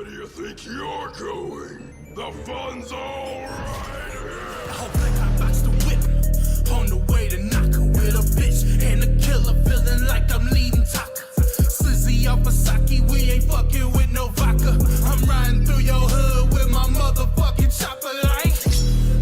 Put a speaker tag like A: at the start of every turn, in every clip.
A: Where do you think you're going? The fun's all right here.
B: I hope like I boxed the whip on the way to knock her with a bitch and a killer, feeling like I'm leading Taka. Slizzy off a sake, we ain't fucking with no vodka. I'm riding through your hood with my motherfucking chopper like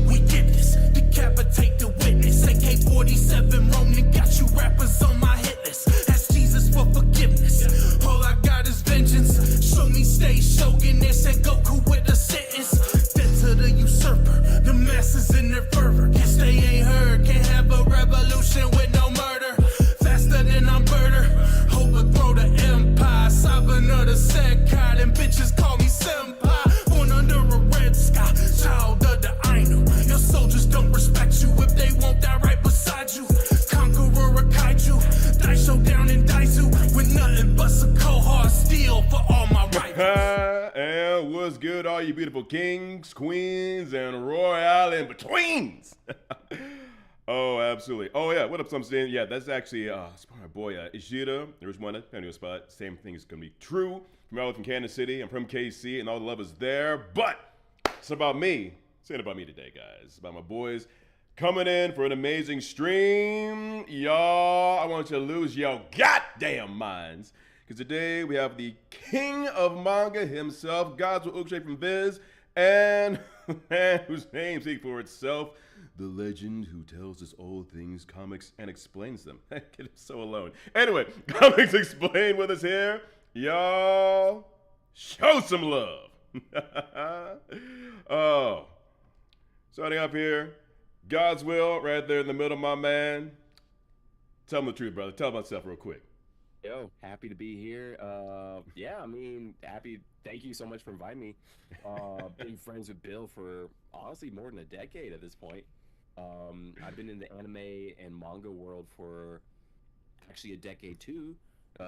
B: we get this, decapitate the witness. AK-47 Ronin got you rappers on my hit list. Ask Jesus for forgiveness. All I got is vengeance. Show me stage shoguness and Goku with a sentence. Dead to the usurper, the masses in their fervor. Guess they ain't heard, can't have a revolution with no murder. Faster than I'm birder, overthrow the empire. Sovereign of the Sekai, them bitches call me senpai. Born under a red sky, child of the Ainu. Your soldiers don't respect you if they won't die right beside you. Conqueror of kaiju, Daisho down in Daizu with nothing but some cold hard steel for all my rivals.
C: And what's good, all you beautiful kings, queens, and royale in betweens? Oh, absolutely. Oh, yeah. What up, something? Yeah, that's actually it's my boy Ishida. There's one at Penny Spot. Same thing is going to be true. From Kansas City. I'm from KC, and all the love is there. But it's about me. It's not about me today, guys. It's about my boys coming in for an amazing stream. Y'all, I want you to lose your goddamn minds. Because today we have the king of manga himself, Godswill from Viz, and man whose name speaks for itself, the legend who tells us all things comics and explains them. I get him so alone. Anyway, Comics Explained with us here. Y'all, show some love. Oh, starting up here, Godswill right there in the middle, my man. Tell him the truth, brother. Tell him about yourself real quick.
D: Yo, happy to be here. Yeah, I mean, happy. Thank you so much for inviting me. Been friends with Bill for honestly more than a decade at this point. I've been in the anime and manga world for actually a decade too,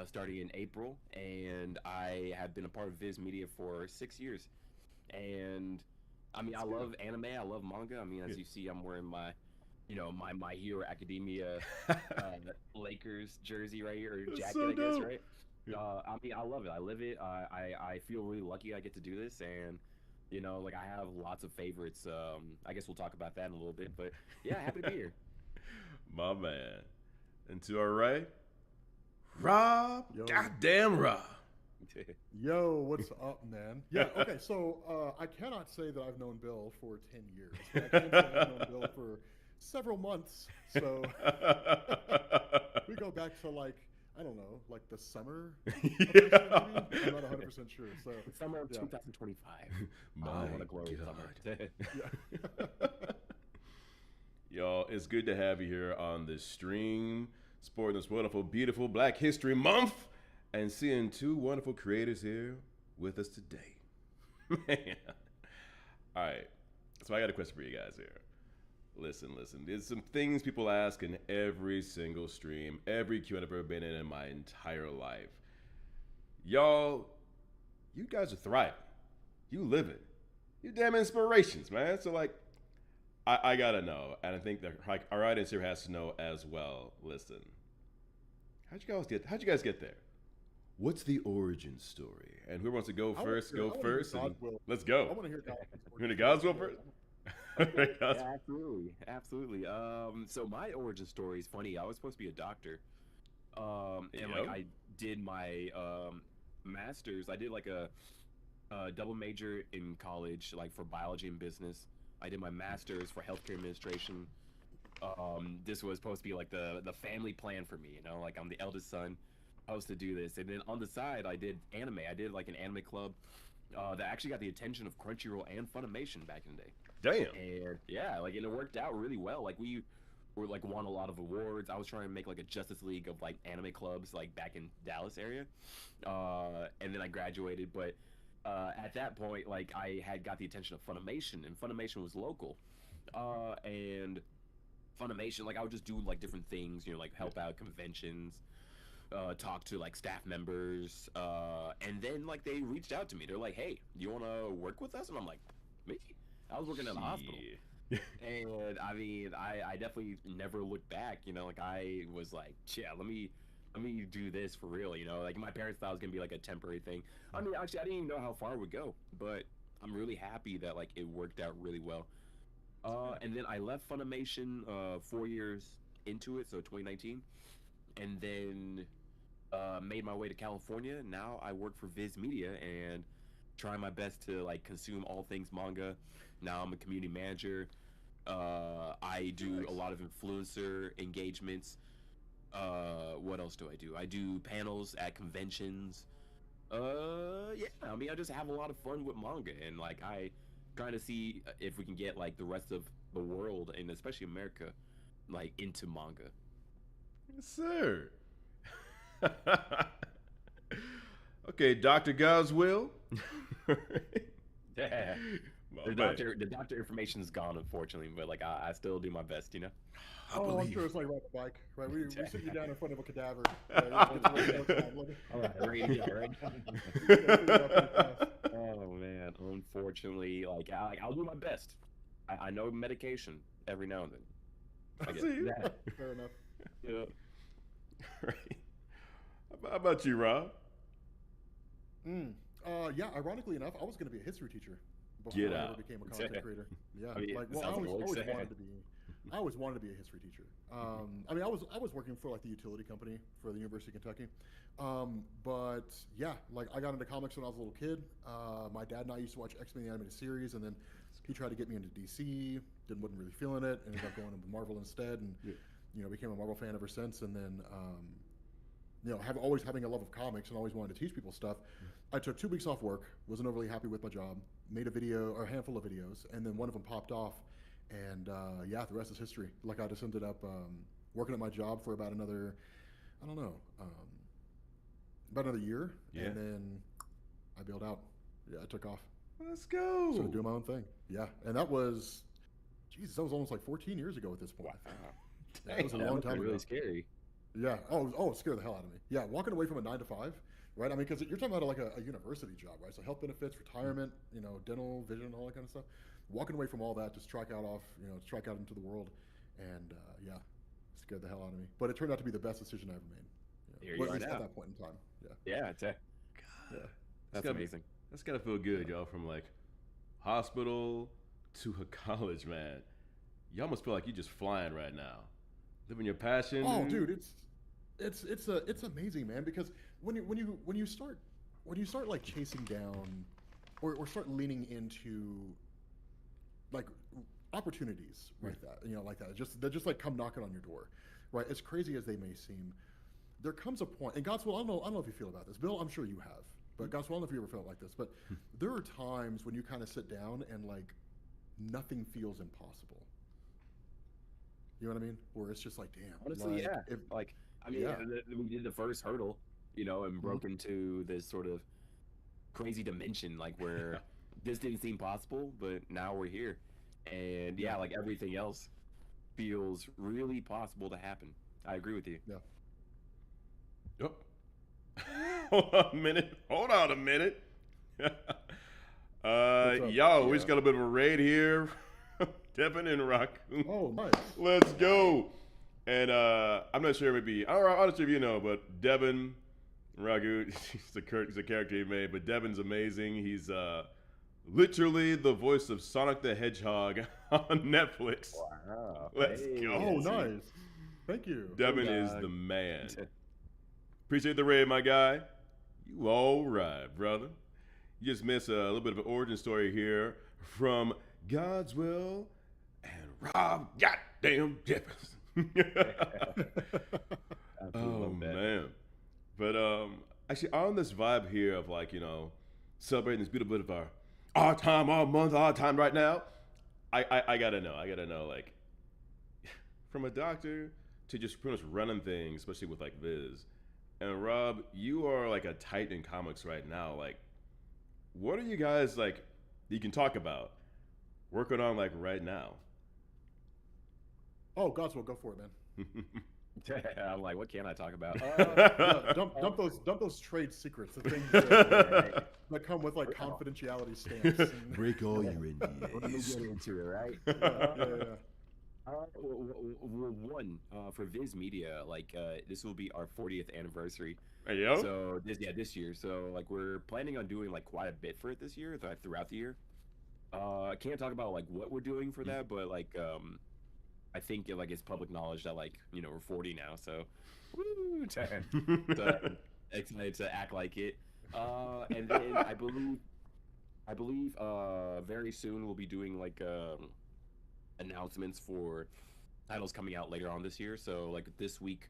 D: starting in April, and I have been a part of Viz Media for 6 years. And I mean, I love anime, I love manga. I mean, as you see, I'm wearing my My Hero Academia Lakers jersey right here, or jacket,
C: so
D: I guess,
C: dope.
D: right? I mean, I love it. I live it. I feel really lucky I get to do this, and like I have lots of favorites. I guess we'll talk about that in a little bit, but yeah, happy to be here.
C: My man. And to our right, Rob.
E: Yo.
C: Goddamn Rob.
E: Yo, what's up, man? Yeah, okay, so I cannot say that I've known Bill for 10 years. But I can say I've known Bill for several months, so we go back to I don't know, the summer?
C: Yeah.
E: I'm not 100% sure, so...
D: Summer of
E: Yeah.
D: 2025.
C: My
D: what a glorious summer.
E: Yeah.
C: Y'all, it's good to have you here on this stream, sporting this wonderful, beautiful Black History Month, and seeing two wonderful creators here with us today. Man. All right, so I got a question for you guys here. Listen. There's some things people ask in every single stream, every Q&A I've ever been in my entire life. Y'all, you guys are thriving. You live it. You damn inspirations, man. So I gotta know, and I think that our audience here has to know as well. Listen, how'd you guys get there? What's the origin story? And who wants to go first? Go first. And let's go.
E: I want to hear Godswill.
C: You want to Godswill first?
D: Yeah, absolutely. So my origin story is funny. I was supposed to be a doctor, and I did my master's. I did a double major in college, for biology and business. I did my master's for healthcare administration. This was supposed to be the family plan for me. I'm the eldest son. I was to do this, and then on the side, I did anime. I did an anime club that actually got the attention of Crunchyroll and Funimation back in the day.
C: Damn.
D: And yeah, and it worked out really well. We were won a lot of awards. I was trying to make a Justice League of anime clubs back in Dallas area, and then I graduated. But at that point, I had got the attention of Funimation, and Funimation was local, and Funimation, I would just do different things, help out conventions. Talk to staff members, and then they reached out to me. They're like, "Hey, you want to work with us?" And I'm like, "Me?" I was working in the hospital, and I mean, I definitely never looked back. I was like, "Yeah, let me let me do this for real, you know? Like, my parents thought it was gonna be like a temporary thing. I mean, actually, I didn't even know how far it would go, but I'm really happy that like it worked out really well. And then I left Funimation 4 years into it, so 2019, and then made my way to California. Now I work for Viz Media and try my best to like consume all things manga. Now I'm a community manager. I do a lot of influencer engagements. What else do? I do panels at conventions. Yeah, I mean, I just have a lot of fun with manga, and like I trying to see if we can get like the rest of the world, and especially America, like into manga.
C: Yes, sir. Okay, Dr. Godswill.
D: Yeah.
C: My
D: The
C: man.
D: doctor information is gone, unfortunately, but like I still do my best, you know.
E: Oh, I'm sure it's like riding a bike, right? We sit you down in front of a cadaver.
D: All right, ready to go, right? Oh man, unfortunately, like I'll do my best. I know medication every now and then.
C: I
D: get
C: see.
D: that.
E: Fair enough.
D: Yeah.
C: Right. How about you, Rob?
E: Yeah, ironically enough, I was going to be a history teacher before
C: Get
E: I
C: out.
E: ever became a content creator. Yeah,
D: I mean,
E: like,
D: it
E: well, I
D: sounds
E: always,
D: like
E: always
D: sad.
E: wanted to be. I always wanted to be a history teacher. I mean, I was working for like the utility company for the University of Kentucky. But yeah, like I got into comics when I was a little kid. My dad and I used to watch X-Men the animated series, and then he tried to get me into DC. Wasn't really feeling it. Ended up going into Marvel instead, and became a Marvel fan ever since. And then always having a love of comics and always wanted to teach people stuff. I took 2 weeks off work, wasn't overly happy with my job, made a video or a handful of videos, and then one of them popped off. And the rest is history. Like I just ended up working at my job for about another, I don't know, about another year.
C: Yeah.
E: And then I bailed out. Yeah, I took off.
C: Let's go.
E: Started doing my own thing. Yeah. And that was almost like 14 years ago at this point.
D: Wow.
E: Yeah, it was a
D: That
E: long
D: must be
E: time
D: really
E: ago.
D: scary.
E: Yeah. Oh, it scared the hell out of me. Yeah. Walking away from a 9 to 5, right? I mean, because you're talking about like a university job, right? So health benefits, retirement, dental, vision, all that kind of stuff. Walking away from all that to strike out into the world, and scared the hell out of me. But it turned out to be the best decision I ever made.
D: Here
E: Well,
D: you
E: at
D: are
E: least
D: now.
E: at that point in time. Yeah.
D: Yeah, it's a,
E: Yeah.
D: that's
C: gotta-
D: amazing.
C: That's gotta feel good, y'all. From like hospital to a college, man. You almost feel like you're just flying right now, living your passion.
E: Oh, dude, it's amazing, man. Because when you start like chasing down, or start leaning into like opportunities, right? Like that. They just like come knocking on your door, right? As crazy as they may seem, there comes a point. And Godswill, I don't know if you feel about this, Bill. I'm sure you have, but Godswill, I don't know if you ever felt like this. But there are times when you kind of sit down and like nothing feels impossible. You know what I mean? Where it's just like, damn.
D: Honestly,
E: like,
D: yeah. I mean,
E: Yeah.
D: we did the first hurdle, and broke into this sort of crazy dimension, like where this didn't seem possible, but now we're here, and like everything else feels really possible to happen. I agree with you.
E: Yeah.
C: Yep. Hold on a minute.
E: up?
C: Yo, we
D: Yeah.
C: just got a bit of a raid here. Devin and Raccoon.
E: Oh, nice.
C: Let's go. And I'm not sure maybe, I'm not sure if you know, but Devin Ragu, he's a character he made, but Devin's amazing. He's literally the voice of Sonic the Hedgehog on Netflix.
D: Wow.
C: Let's
D: Hey.
C: go.
E: Oh, nice. Thank you.
C: Devin is the man. Appreciate the raid, my guy. You all right, brother. You just missed a little bit of an origin story here from Godswill and Rob Goddamn Jefferson. Oh man. But actually on this vibe here of like, celebrating this beautiful bit of our time, our month, our time right now, I gotta know, like from a doctor to just pretty much running things, especially with like Viz. And Rob, you are like a titan in comics right now. Like, what are you guys like you can talk about working on like right now?
E: Oh, Godswill, go for it, man.
D: I'm like, what can I talk about?
E: Yeah, dump those trade secrets, the things that come with like confidentiality stamps. And,
C: Break all your
D: Let me
C: NDAs.
D: get into it, right?
E: yeah.
D: One for Viz Media, like this will be our 40th anniversary.
C: Hey, yo.
D: So this year. So like we're planning on doing like quite a bit for it this year, throughout the year. I can't talk about like what we're doing for that, but like I think like it's public knowledge that like we're 40 now, so woo, excited to act like it. And then I believe very soon we'll be doing like announcements for titles coming out later on this year. So like this week,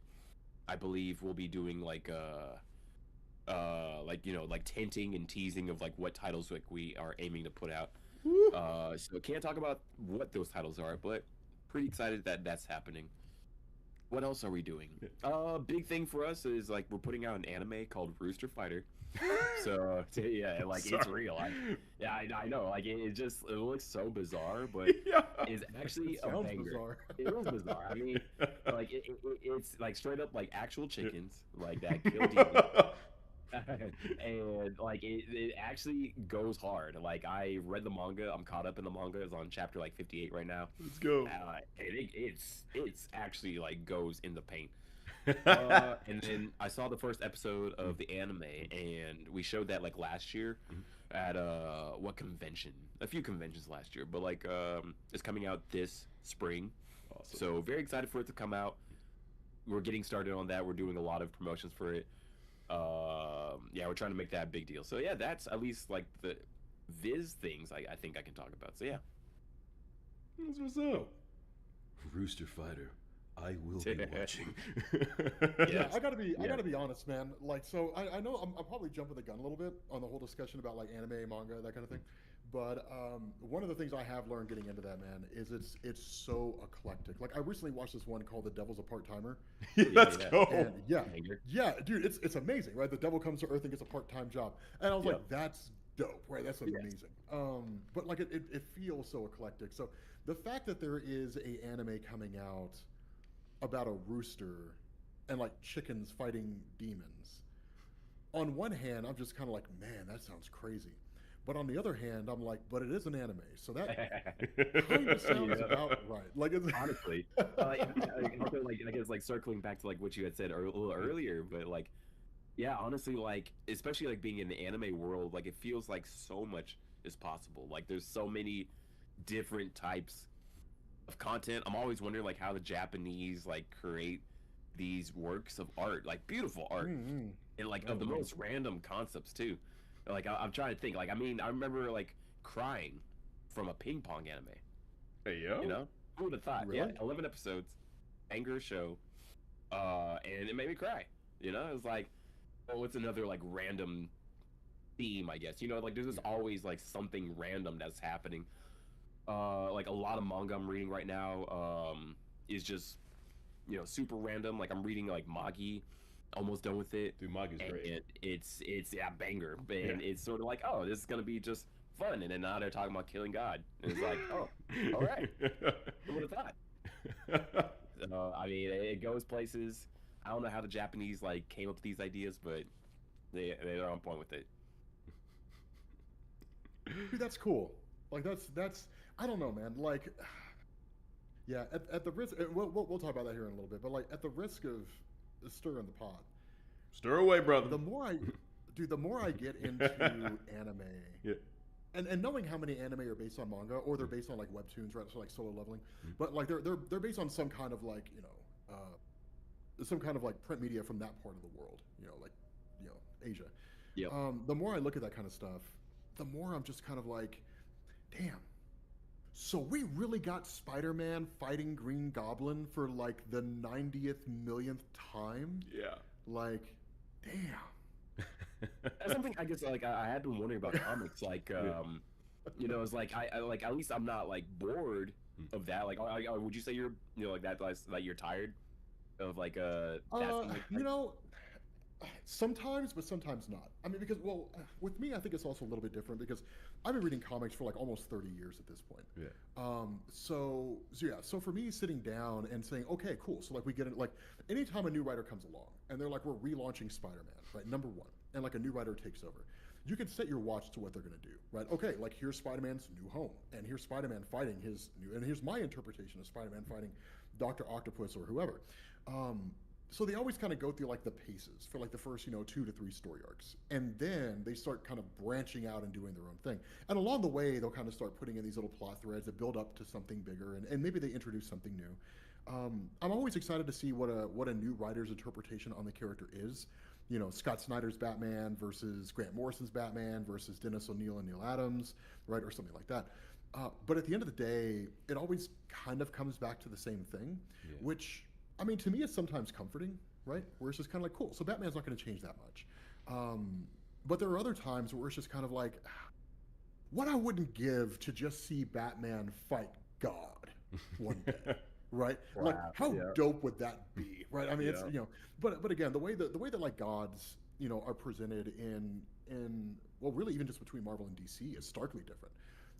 D: I believe we'll be doing like like tinting and teasing of like what titles like we are aiming to put out. So can't talk about what those titles are, but pretty excited that that's happening. What else are we doing? Big thing for us is like we're putting out an anime called Rooster Fighter. So yeah, like it's real. I know. Like it looks so bizarre, but it's actually a banger.
E: Bizarre.
D: It is bizarre. I mean, like it's like straight up like actual chickens like that kill demons. And like it actually goes hard. Like I read the manga. I'm caught up in the manga. It's on chapter like 58 right now.
C: Let's go.
D: And it's actually like goes in the paint. And then I saw the first episode of the anime, and we showed that like last year at what convention? A few conventions last year, but like it's coming out this spring.
C: Awesome.
D: So very excited for it to come out. We're getting started on that. We're doing a lot of promotions for it. Yeah, we're trying to make that a big deal. So yeah, that's at least like the Viz things I think I can talk about. So yeah.
C: That's what's up. Rooster Fighter. I will be watching.
E: Yeah, I gotta be honest, man. Like, so I know I'm probably jumping the gun a little bit on the whole discussion about like anime, manga, that kind of thing. But one of the things I have learned getting into that, man, is it's so eclectic. Like I recently watched this one called The Devil's a Part-Timer.
C: Let's go.
E: And yeah, dude, it's amazing, right? The devil comes to Earth and gets a part-time job, and I was like, that's dope, right? That's amazing. But like it feels so eclectic. So the fact that there is a anime coming out about a rooster and like chickens fighting demons, on one hand, I'm just kind of like, man, that sounds crazy. But on the other hand, I'm like, but it is an anime, so that kind of sounds about right. Like, it's...
D: honestly, I guess like circling back to like what you had said a little earlier, but like, yeah, honestly, like especially like being in the anime world, like it feels like so much is possible. Like there's so many different types of content. I'm always wondering like how the Japanese like create these works of art, like beautiful art, and like of the most random concepts too. Like I'm trying to think. Like I mean, I remember like crying from a ping pong anime.
C: Hey yo.
D: You know, who would have thought?
E: Really?
D: Yeah, 11 episodes, anger show, and it made me cry. You know, it was like, oh, what's another like random theme? I guess like there's just always like something random that's happening. Like a lot of manga I'm reading right now is just super random. Like I'm reading like Magi. Almost done with it.
C: Dude, Maga's great.
D: It's banger, and it's sort of like, oh, this is gonna be just fun, and then now they're talking about killing God, and it's like, oh, all right, who would have thought? I mean, it goes places. I don't know how the Japanese like came up with these ideas, but they're on point with it.
E: Dude, that's cool. Like that's I don't know, man. Like, yeah, at the risk, we'll talk about that here in a little bit, but like at the risk of stir in the pot.
C: Stir away, brother.
E: The more I get into anime, and knowing how many anime are based on manga or they're based on like webtoons, right? So like Solo Leveling, but like they're based on some kind of like some kind of like print media from that part of the world, like Asia.
D: Yeah.
E: The more I look at that kind of stuff, the more I'm just kind of like, damn. So we really got Spider-Man fighting Green Goblin for like the 90th millionth time?
C: Yeah.
E: Like, damn.
D: That's something I guess like I had been wondering about comics. Like, it's like I like at least I'm not like bored of that. Like, would you say you're like that like you're tired of like
E: sometimes, but sometimes not. I mean, because with me, I think it's also a little bit different because I've been reading comics for like almost 30 years at this point.
C: Yeah.
E: So for me, sitting down and saying, okay, cool. So like we get it, like anytime a new writer comes along and they're like, we're relaunching Spider-Man, right? Number one, and like a new writer takes over. you can set your watch to what they're going to do, right? Okay, like here's Spider-Man's new home, and here's Spider-Man fighting his new, and here's my interpretation of Spider-Man fighting Dr. Octopus or whoever. So they always kind of go through like the paces for like the first, 2 to 3 story arcs. And then they start kind of branching out and doing their own thing. And along the way, they'll kind of start putting in these little plot threads that build up to something bigger, and maybe they introduce something new. I'm always excited to see what a new writer's interpretation on the character is. Scott Snyder's Batman versus Grant Morrison's Batman versus Dennis O'Neil and Neil Adams, right, or something like that. But at the end of the day, it always kind of comes back to the same thing, which, I mean, to me, it's sometimes comforting, right? Where it's just kind of like, cool, so Batman's not going to change that much. But there are other times where it's just kind of like, what I wouldn't give to just see Batman fight God one day. Right,
D: Wow,
E: like how dope would that be, right? I mean, it's but again, the way that like gods, are presented in well, really even just between Marvel and DC is starkly different,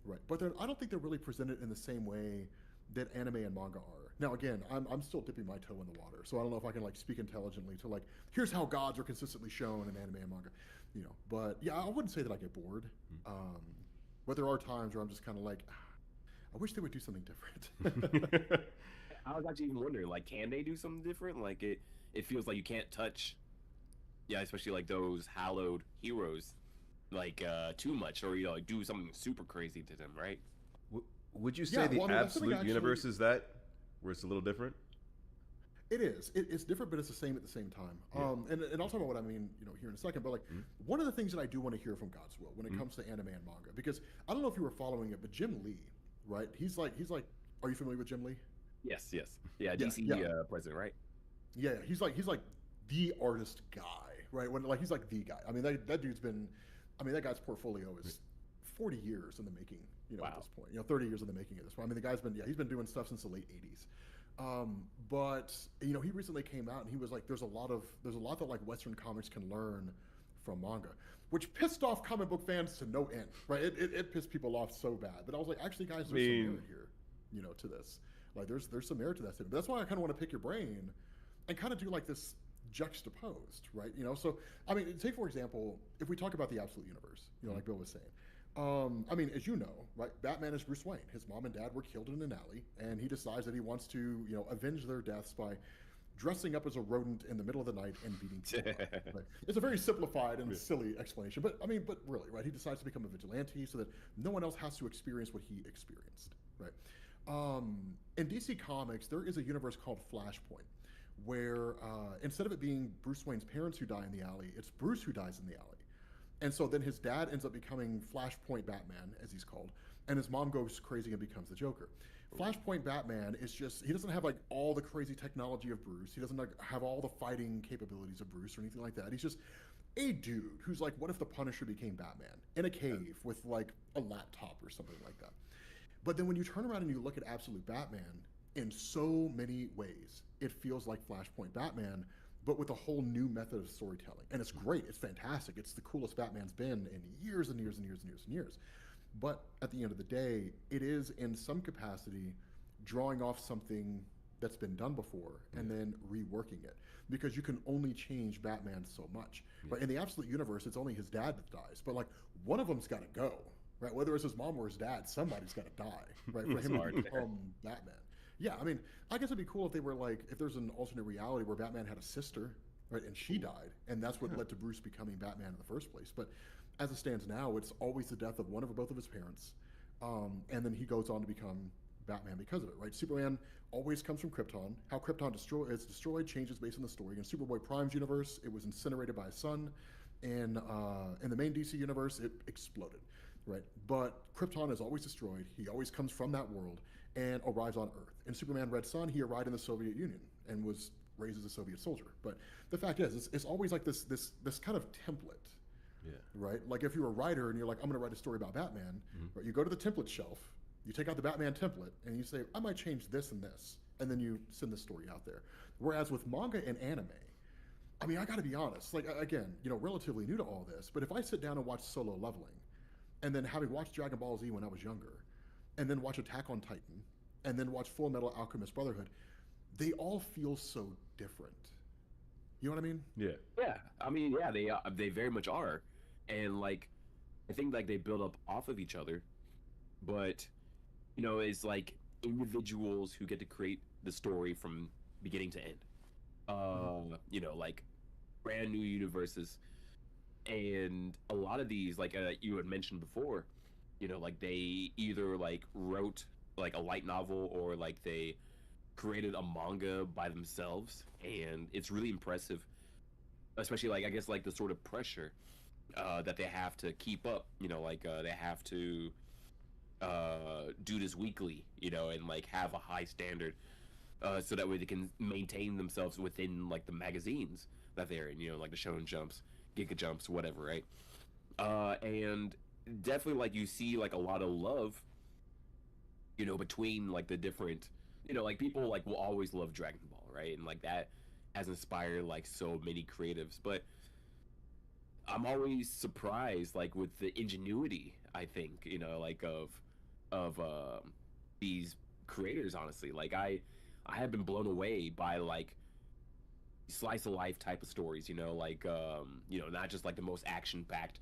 E: right? But I don't think they're really presented in the same way that anime and manga are. Now, again, I'm still dipping my toe in the water, so I don't know if I can like speak intelligently to like here's how gods are consistently shown in anime and manga, But yeah, I wouldn't say that I get bored, but there are times where I'm just kind of like, I wish they would do something different.
D: I was actually even wondering, like, can they do something different? Like, it feels like you can't touch, especially like those hallowed heroes, like too much, or like do something super crazy to them, right?
C: Would you say the absolute universe is that where it's a little different?
E: It is. It's different, but it's the same at the same time. And I'll talk about what I mean, here in a second. But like, one of the things that I do want to hear from Godswill when it comes to anime and manga, because I don't know if you were following it, but Jim Lee, right? He's like, are you familiar with Jim Lee?
D: Yes. Yeah, DC president, right?
E: Yeah, he's like the artist guy, right? He's like the guy. I mean, that dude's been, that guy's portfolio is 40 years in the making, at this point. 30 years in the making at this point. I mean, the guy's been, he's been doing stuff since the late 80s. But he recently came out and he was like, there's a lot that like Western comics can learn from manga, which pissed off comic book fans to no end, right? It pissed people off so bad. But I was like, actually, guys, there's some merit here, to this. Like there's some merit to that statement. But that's why I kind of want to pick your brain and kind of do like this juxtaposed, right? So I mean, take for example, if we talk about the absolute universe, like Bill was saying. I mean, as you know, right, Batman is Bruce Wayne. His mom and dad were killed in an alley, and he decides that he wants to, avenge their deaths by dressing up as a rodent in the middle of the night and beating people up. Right? It's a very simplified and silly explanation, but really, right? He decides to become a vigilante so that no one else has to experience what he experienced, right? In DC Comics, there is a universe called Flashpoint, where instead of it being Bruce Wayne's parents who die in the alley, it's Bruce who dies in the alley. And so then his dad ends up becoming Flashpoint Batman, as he's called, and his mom goes crazy and becomes the Joker. Flashpoint Batman is just, he doesn't have like all the crazy technology of Bruce. He doesn't like, have all the fighting capabilities of Bruce or anything like that. He's just a dude who's like, what if the Punisher became Batman in a cave with like a laptop or something like that? But then when you turn around and you look at Absolute Batman, in so many ways, it feels like Flashpoint Batman, but with a whole new method of storytelling. And it's great, it's fantastic, it's the coolest Batman's been in years and years and years and years and years. But at the end of the day, it is in some capacity drawing off something that's been done before and then reworking it. Because you can only change Batman so much. Right? In the Absolute Universe, it's only his dad that dies. But like, one of them's gotta go. Right, whether it's his mom or his dad, somebody's got to die, right, for him to become Batman. Yeah, I mean, I guess it'd be cool if they were like, if there's an alternate reality where Batman had a sister, right, and she died, and that's what led to Bruce becoming Batman in the first place. But as it stands now, it's always the death of one or both of his parents, and then he goes on to become Batman because of it, right? Superman always comes from Krypton. How Krypton is destroyed changes based on the story. In Superboy Prime's universe, it was incinerated by his son. In the main DC universe, it exploded. Right, but Krypton is always destroyed. He always comes from that world and arrives on Earth. In Superman Red Son, he arrived in the Soviet Union and was raised as a Soviet soldier. But the fact is, it's always like this kind of template. Yeah. Right. Like if you're a writer and you're like, I'm going to write a story about Batman. Right. You go to the template shelf, you take out the Batman template, and you say, I might change this and this, and then you send the story out there. Whereas with manga and anime, I mean, I got to be honest. Like again, relatively new to all this, but if I sit down and watch Solo Leveling, and then having watched Dragon Ball Z when I was younger, and then watch Attack on Titan, and then watch Full Metal Alchemist Brotherhood, they all feel so different. You know what I mean?
D: Yeah. Yeah. I mean, yeah, they very much are. And like, I think like they build up off of each other, but it's like individuals who get to create the story from beginning to end. Like brand new universes, and a lot of these, like you had mentioned before, like they either like wrote like a light novel or like they created a manga by themselves, and it's really impressive, especially like I guess like the sort of pressure that they have to keep up. They have to do this weekly, and like have a high standard, so that way they can maintain themselves within like the magazines that they're in, like the Shonen Jumps, Giga Jumps, whatever, right? And definitely like you see like a lot of love, between like the different, like people like will always love Dragon Ball, right? And like that has inspired like so many creatives, but I'm always surprised like with the ingenuity, I think, like of these creators, honestly. Like I have been blown away by like slice of life type of stories, not just like the most action packed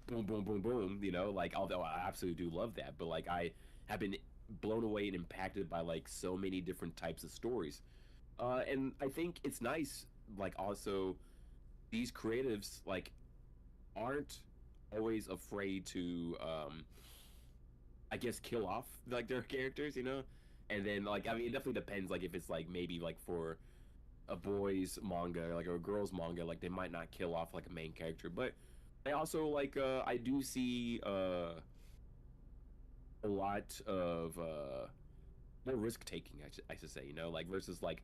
D: boom boom boom boom, like although I absolutely do love that, but like I have been blown away and impacted by like so many different types of stories. And I think it's nice, like also these creatives like aren't always afraid to I guess kill off like their characters, and then like I mean it definitely depends, like if it's like maybe like for a boys manga like or a girls manga, like they might not kill off like a main character, but I also like I do see a lot of more risk taking, I should say, like versus like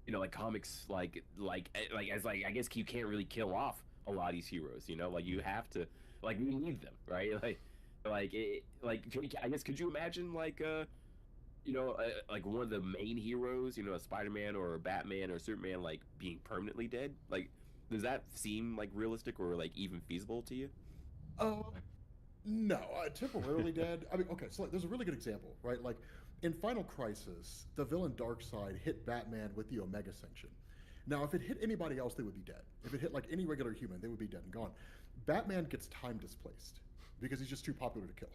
D: like comics as like I guess you can't really kill off a lot of these heroes, like you have to, like we need them, right? I guess could you imagine like like one of the main heroes, a Spider-Man or a Batman or Superman, like being permanently dead? Like, does that seem like realistic or like even feasible to you?
E: No, temporarily dead. I mean, okay, so like, there's a really good example, right? Like in Final Crisis, the villain Darkseid hit Batman with the Omega Sanction. Now, if it hit anybody else, they would be dead. If it hit like any regular human, they would be dead and gone. Batman gets time displaced because he's just too popular to kill,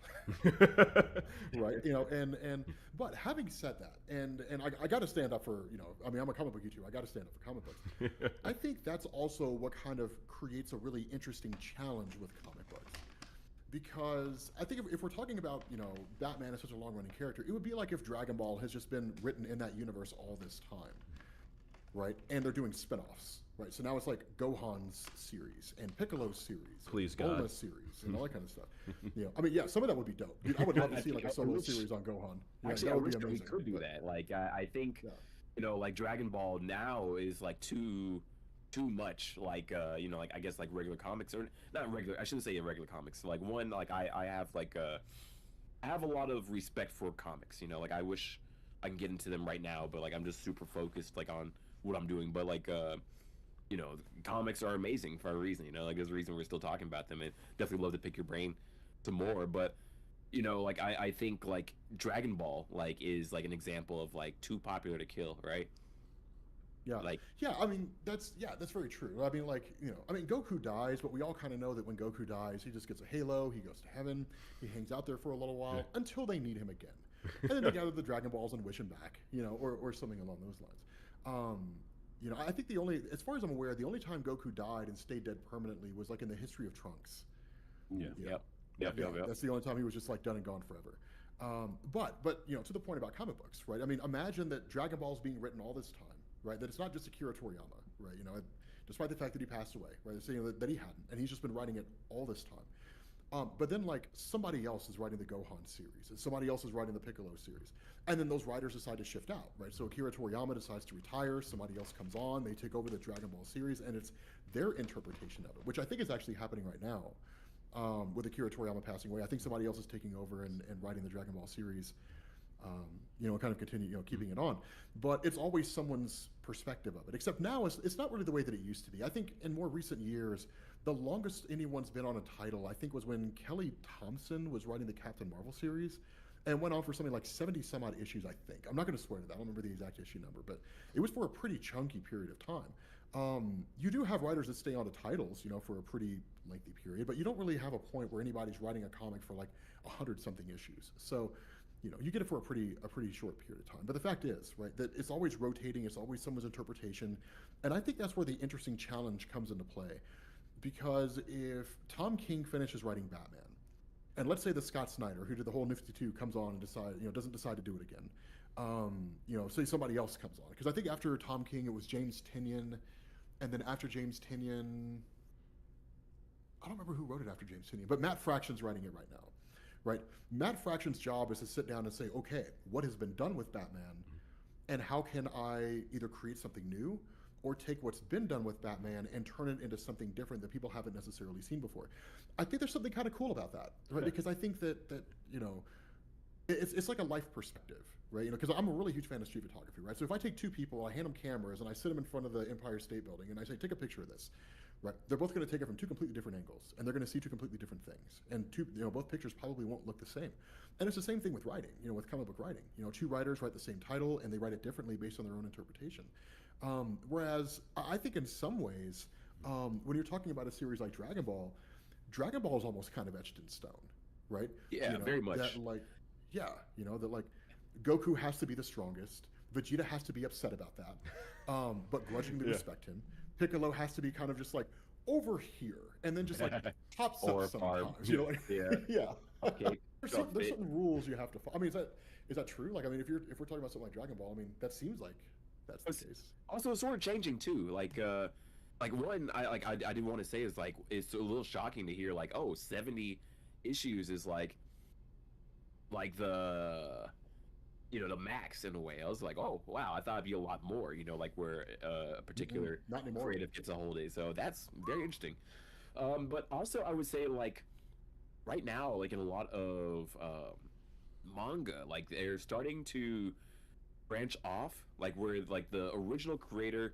E: right? But having said that, and I got to stand up for, I mean, I'm a comic book YouTuber. I got to stand up for comic books. I think that's also what kind of creates a really interesting challenge with comic books. Because I think if we're talking about, Batman as such a long-running character, it would be like if Dragon Ball has just been written in that universe all this time, right? And they're doing spin-offs, right? So now it's like Gohan's series and Piccolo's series,
C: Please God,
E: Bulma's series, and all that kind of stuff. I mean, yeah, some of that would be dope. Dude, I would love to see like a solo series on Gohan.
D: Actually,
E: that
D: I
E: would
D: wish
E: be
D: we
E: amazing.
D: could do that. Like, I think, like Dragon Ball now is like too much, like like I guess like regular comics, or not regular, I shouldn't say regular comics, like one, like I have like I have a lot of respect for comics, like I wish I can get into them right now, but like I'm just super focused like on what I'm doing, but like comics are amazing for a reason, like there's a reason we're still talking about them, and definitely love to pick your brain to more, but like I think like Dragon Ball like is like an example of like too popular to kill, right?
E: Yeah, I mean that's very true. I mean, like I mean Goku dies, but we all kind of know that when Goku dies, he just gets a halo. He goes to heaven. He hangs out there for a little while until they need him again, and then they gather the Dragon Balls and wish him back, or something along those lines. I think as far as I'm aware, the only time Goku died and stayed dead permanently was like in the history of Trunks.
D: Yep.
E: That's the only time he was just like done and gone forever. But to the point about comic books, right? I mean, imagine that Dragon Ball's being written all this time. Right, that it's not just Akira Toriyama, right? Despite the fact that he passed away, right? They're saying that he hadn't, and he's just been writing it all this time. But then, like, somebody else is writing the Gohan series, and somebody else is writing the Piccolo series, and then those writers decide to shift out, right? So Akira Toriyama decides to retire, somebody else comes on, they take over the Dragon Ball series, and it's their interpretation of it, which I think is actually happening right now with Akira Toriyama passing away. I think somebody else is taking over and writing the Dragon Ball series. Kind of continue, keeping it on. But it's always someone's perspective of it. Except now it's not really the way that it used to be. I think in more recent years, the longest anyone's been on a title, I think, was when Kelly Thompson was writing the Captain Marvel series and went on for something like 70 some odd issues, I think. I'm not going to swear to that. I don't remember the exact issue number, but it was for a pretty chunky period of time. you do have writers that stay on the titles, you know, for a pretty lengthy period, but you don't really have a point where anybody's writing a comic for like 100-something issues. So, you know, you get it for a pretty short period of time. But the fact is, right, that it's always rotating. It's always someone's interpretation, and I think that's where the interesting challenge comes into play, because if Tom King finishes writing Batman, and let's say that Scott Snyder, who did the whole New 52, comes on and doesn't decide to do it again. You know, say somebody else comes on, because I think after Tom King it was James Tynion, and then after James Tynion, I don't remember who wrote it after James Tynion, but Matt Fraction's writing it right now, right? Matt Fraction's job is to sit down and say, okay, what has been done with Batman, and how can I either create something new or take what's been done with Batman and turn it into something different that people haven't necessarily seen before. I think there's something kind of cool about that, right?
C: Yeah.
E: Because I think that you know, it's like a life perspective, right? You know, because I'm a really huge fan of street photography, right? So if I take two people, I hand them cameras, and I sit them in front of the Empire State Building, and I say, take a picture of this, right? They're both going to take it from two completely different angles, and they're going to see two completely different things, and both pictures probably won't look the same. And it's the same thing with writing, you know, with comic book writing. You know, two writers write the same title, and they write it differently based on their own interpretation. Whereas I think in some ways, when you're talking about a series like Dragon Ball is almost kind of etched in stone, right?
D: Yeah,
E: you know,
D: very much.
E: That, like, yeah, you know, that like Goku has to be the strongest. Vegeta has to be upset about that, but grudgingly respect him. Piccolo has to be kind of just like over here, and then just like pops up sometimes. You know, like, yeah.
D: Okay.
E: There's certain rules you have to follow. I mean, is that true? Like, I mean, if we're talking about something like Dragon Ball, I mean, that seems like that's the case.
D: Also, it's sort of changing too. Like one, I did want to say is like it's a little shocking to hear like 70 issues is like the the max in a way. I was like, oh wow, I thought it'd be a lot more. You know, like where a particular
E: Not anymore.
D: creative gets a whole day. So that's very interesting. But also, I would say like right now, like in a lot of manga, like they're starting to branch off, like where like the original creator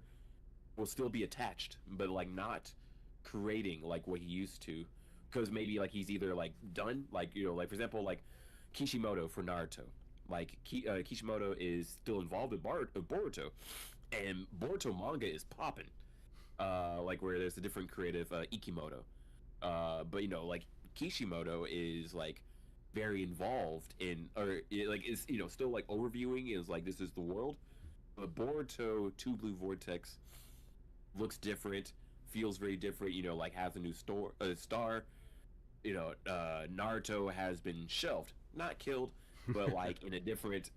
D: will still be attached, but like not creating like what he used to, because maybe like he's either like done, like like for example like Kishimoto for Naruto, like Kishimoto is still involved with Boruto, and Boruto manga is popping, like where there's a different creative Ikimoto, but like Kishimoto is like very involved in, or like is still like overviewing, is like this is the world, but Boruto 2 Blue Vortex looks different, feels very different, like has a new star. Naruto has been shelved, not killed, but like in a different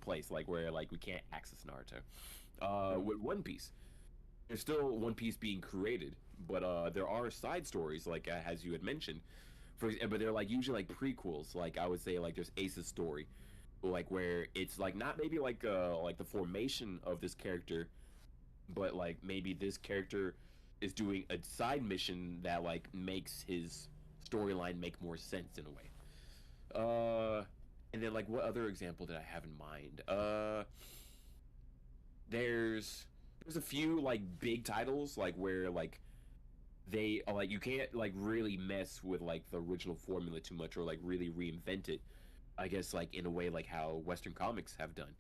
D: place, like where like we can't access Naruto. With One Piece, there's still One Piece being created, but there are side stories, like as you had mentioned, but they're like usually like prequels. Like I would say like there's Ace's story, like where it's like not maybe like the formation of this character, but like maybe this character is doing a side mission that like makes his storyline make more sense in a way. And then like what other example did I have in mind? There's a few like big titles like where like they like you can't like really mess with like the original formula too much, or like really reinvent it, I guess, like in a way like how Western comics have done.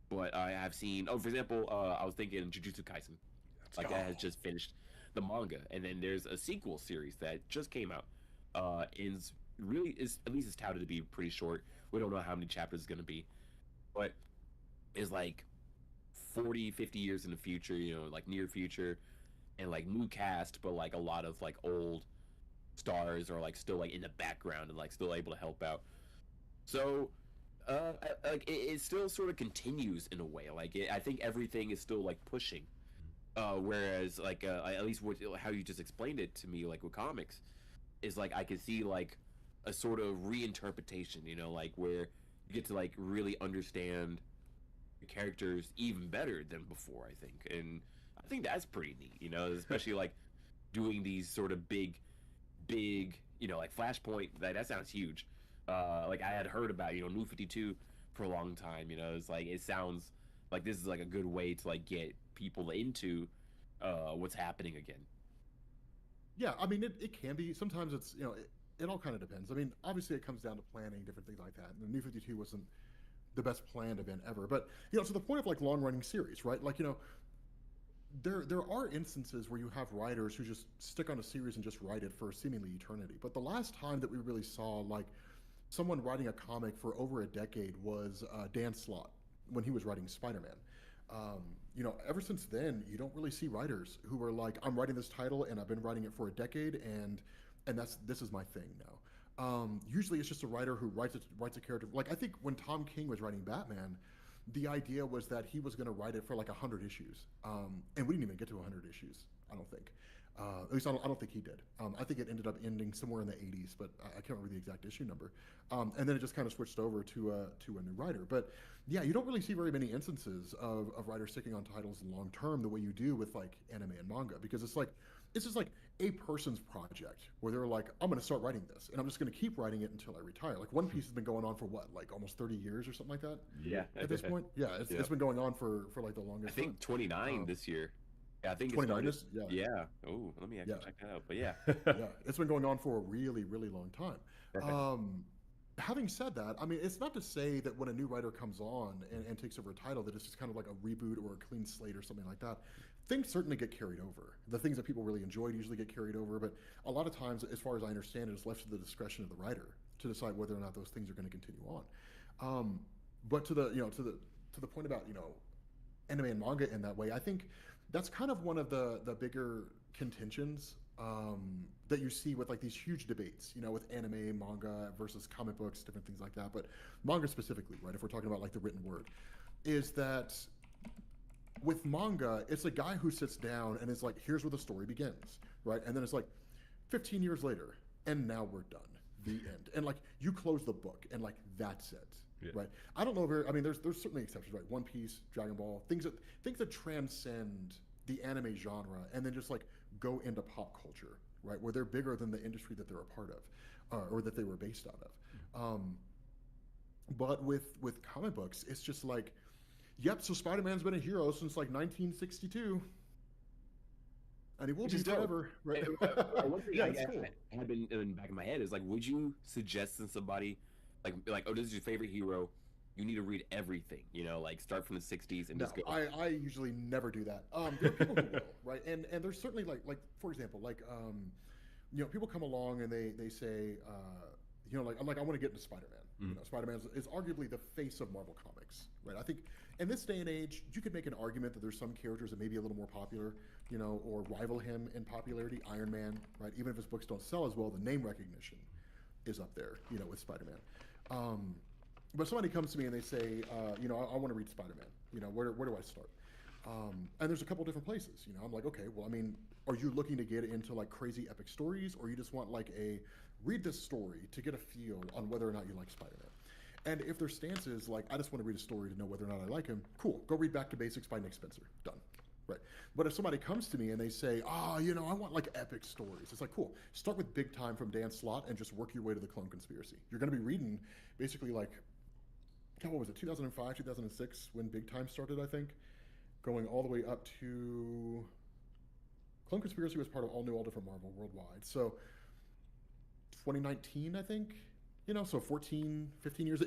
D: But I have seen, for example, I was thinking Jujutsu Kaisen, that has just finished the manga, and then there's a sequel series that just came out. Is at least it's touted to be pretty short. We don't know how many chapters it's going to be, but is like 40, 50 years in the future, like near future, and like new cast, but like a lot of like old stars are like still like in the background and like still able to help out. So like it still sort of continues in a way. Like I think everything is still like pushing, whereas like at least how you just explained it to me, like with comics, is like I could see like a sort of reinterpretation, like where you get to like really understand the characters even better than before, I think. And I think that's pretty neat, especially like doing these sort of big, like Flashpoint. That sounds huge. Like I had heard about, New 52 for a long time. It's like it sounds like this is like a good way to like get people into what's happening again.
E: Yeah, I mean it can be. Sometimes it's it all kind of depends. I mean, obviously it comes down to planning, different things like that. And the New 52 wasn't the best planned event ever, but to the point of like long running series, right? Like there are instances where you have writers who just stick on a series and just write it for seemingly eternity. But the last time that we really saw like someone writing a comic for over a decade was Dan Slott when he was writing Spider-Man. You know, ever since then, you don't really see writers who are like, I'm writing this title and I've been writing it for a decade, and this is my thing now. Usually, it's just a writer who writes a character. Like I think when Tom King was writing Batman, the idea was that he was going to write it for like 100 issues, and we didn't even get to 100 issues. I don't think. At least I don't think he did. I think it ended up ending somewhere in the 80s, but I can't remember the exact issue number. And then it just kind of switched over to a new writer. But yeah, you don't really see very many instances of writers sticking on titles long term the way you do with like anime and manga, because it's just like a person's project where they're like, I'm going to start writing this, and I'm just going to keep writing it until I retire. Like One Piece has been going on for what, like almost 30 years or something like that.
D: Yeah.
E: At this point, yeah, it's been going on for like the longest.
D: I think 29 this year. Yeah, I think
E: 29.
D: Yeah. Oh, let me actually check that out. But yeah.
E: Yeah, it's been going on for a really, really long time. Having said that, I mean, it's not to say that when a new writer comes on and takes over a title that it's just kind of like a reboot or a clean slate or something like that. Things certainly get carried over. The things that people really enjoyed usually get carried over, but a lot of times, as far as I understand it, it's left to the discretion of the writer to decide whether or not those things are going to continue on. But to the point about anime and manga in that way, I think that's kind of one of the bigger contentions that you see with like these huge debates, with anime, manga versus comic books, different things like that. But manga specifically, right? If we're talking about like the written word, is that with manga, it's a guy who sits down and is like, here's where the story begins, right? And then it's like 15 years later, and now we're done. The end. And like you close the book and like that's it. Yeah. Right. I don't know. I mean, there's certainly exceptions, right? One Piece, Dragon Ball, things that transcend the anime genre and then just like go into pop culture, right? Where they're bigger than the industry that they're a part of, or that they were based out of. But with comic books, it's just like, yep. So Spider-Man's been a hero since like 1962. And he will be forever, right?
D: One thing I had been in the back of my head is like, would you suggest to somebody like, oh, this is your favorite hero, you need to read everything, like start from the 60s and just go.
E: I usually never do that. There are people who will, right? And there's certainly like for example, like people come along and they say, like I'm like I want to get into Spider-Man. Spider-Man is arguably the face of Marvel Comics, right? I think in this day and age, you could make an argument that there's some characters that may be a little more popular, or rival him in popularity. Iron Man, right? Even if his books don't sell as well, the name recognition is up there, with Spider-Man. But somebody comes to me and they say, I want to read Spider-Man. Where do I start? And there's a couple different places. I'm like, okay, well, I mean, are you looking to get into like crazy epic stories, or you just want like read this story to get a feel on whether or not you like Spider-Man? And if their stance is like, I just want to read a story to know whether or not I like him, cool, go read Back to Basics by Nick Spencer. Done. Right. But if somebody comes to me and they say, I want like epic stories, it's like, cool, start with Big Time from Dan Slott and just work your way to the Clone Conspiracy. You're going to be reading basically like, what was it, 2005, 2006 when Big Time started, I think, going all the way up to Clone Conspiracy was part of All New, All Different Marvel Worldwide. So 2019, I think, so 14, 15 years.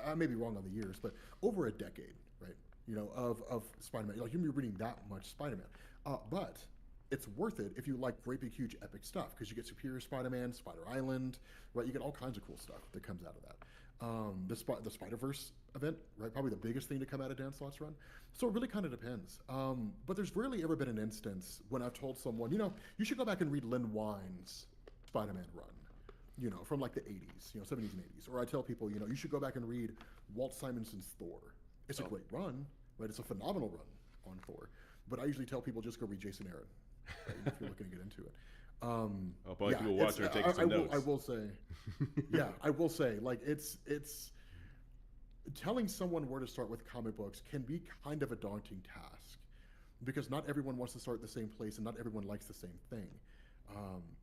E: I may be wrong on the years, but over a decade, right? Of Spider-Man. Like, you're going to be reading that much Spider-Man. But it's worth it if you like great big huge epic stuff, because you get Superior Spider-Man, Spider Island, right? You get all kinds of cool stuff that comes out of that. The Spider-Verse event, right? Probably the biggest thing to come out of Dan Slott's run. So it really kind of depends. But there's rarely ever been an instance when I've told someone, you should go back and read Lin Wine's Spider-Man run, from like the 80s, 70s and 80s. Or I tell people, you should go back and read Walt Simonson's Thor. It's a great run, right? It's a phenomenal run on Thor. But I usually tell people just go read Jason Aaron, right, if you're looking to get into it.
C: People watch her taking some notes.
E: I will say, I will say, like it's telling someone where to start with comic books can be kind of a daunting task, because not everyone wants to start at the same place and not everyone likes the same thing.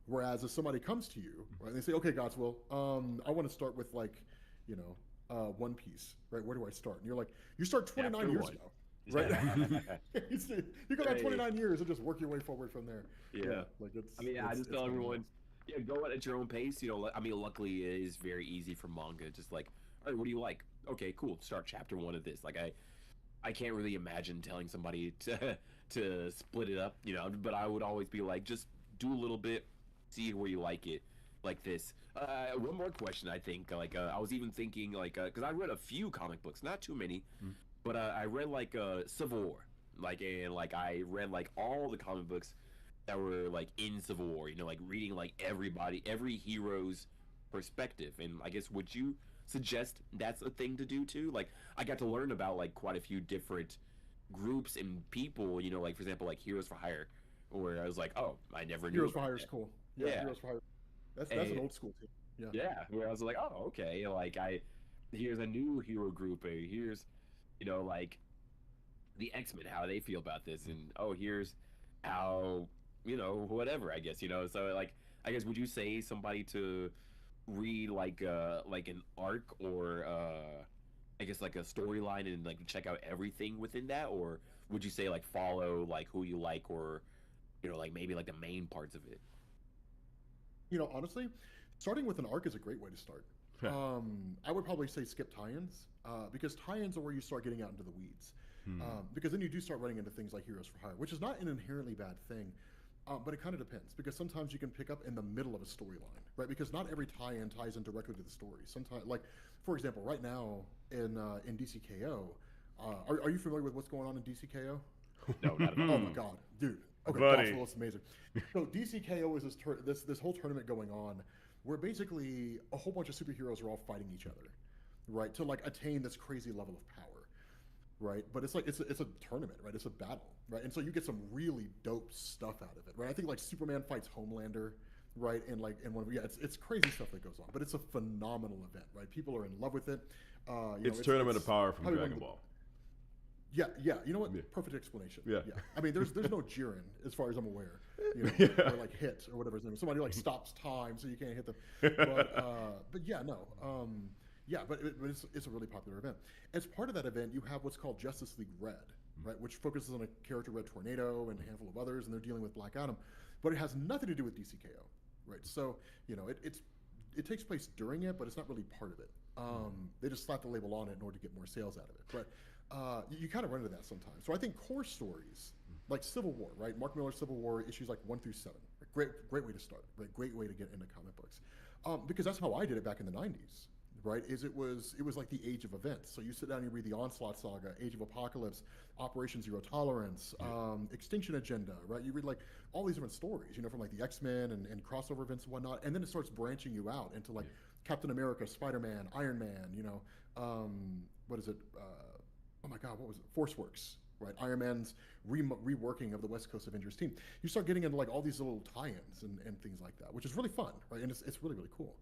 E: Whereas if somebody comes to you, right, and they say, okay, Godswill, I want to start with like, One Piece, right? Where do I start? And you're like, you start 29 years ago. Right. You go back 29 years and just work your way forward from there.
D: Yeah. I just tell everyone, go at your own pace. Luckily it is very easy for manga. Just like, all right, what do you like? Okay, cool. Start chapter 1 of this. Like I can't really imagine telling somebody to split it up, you know. But I would always be like, just do a little bit, see where you like it, like this. One more question, I think. Like, I was even thinking, like, because I read a few comic books, not too many, but I read like Civil War, like, and like I read like all the comic books that were like in Civil War. You know, like reading like every hero's perspective. And I guess would you suggest that's a thing to do too? Like, I got to learn about like quite a few different groups and people. You know, like for example, like Heroes for Hire, where I was like, oh, I never knew.
E: Heroes for Hire is cool.
D: Yeah.
E: Heroes for Hire. That's an old school team. Yeah.
D: Yeah, where I was like, oh, okay, like here's a new hero group, or here's, you know, like the X-Men, how they feel about this, and oh, here's how, you know, whatever, I guess, you know. So like, I guess, would you say somebody to read like an arc, or I guess like a storyline, and like check out everything within that, or would you say like follow like who you like, or, you know, like maybe like the main parts of it?
E: You know, honestly, starting with an arc is a great way to start. I would probably say skip tie-ins, because tie-ins are where you start getting out into the weeds. Because then you do start running into things like Heroes for Hire, which is not an inherently bad thing, but it kind of depends, because sometimes you can pick up in the middle of a storyline, right? Because not every tie-in ties in directly to the story. Sometimes, like, for example, right now in DCKO, are you familiar with what's going on in DCKO?
D: No, not at all.
E: Oh my god, dude. Okay,
C: Buddy.
E: Godswill is amazing. So DCKO is this whole tournament going on, where basically a whole bunch of superheroes are all fighting each other, right, to like attain this crazy level of power, right? But it's like it's a tournament, right? It's a battle, right? And so you get some really dope stuff out of it, right? I think like Superman fights Homelander, right? And like it's crazy stuff that goes on, but it's a phenomenal event, right? People are in love with it.
C: It's Tournament of Power from Dragon Ball.
E: Yeah. You know what? Perfect explanation.
C: Yeah.
E: I mean, there's no Jiren as far as I'm aware. You know, or like hit or whatever his name is. Somebody like stops time so you can't hit them. But yeah, no. But it's a really popular event. As part of that event, you have what's called Justice League Red, right, which focuses on a character, Red Tornado, and a handful of others, and they're dealing with Black Adam, but it has nothing to do with DCKO, right? So you know, it takes place during it, but it's not really part of it. They just slap the label on it in order to get more sales out of it, but. You kind of run into that sometimes. So I think core stories, like Civil War, right? Mark Miller's Civil War, issues like 1 through 7. Great way to start, right? Great way to get into comic books. Because that's how I did it back in the 90s, right? It was like the age of events. So you sit down and you read the Onslaught Saga, Age of Apocalypse, Operation Zero Tolerance, Extinction Agenda, right? You read like all these different stories, you know, from like the X-Men and crossover events and whatnot. And then it starts branching you out into like Captain America, Spider-Man, Iron Man, you know, what is it? Oh my God, what was it? Force Works, right? Iron Man's reworking of the West Coast Avengers team. You start getting into like all these little tie-ins and things like that, which is really fun, right? And it's really, really cool.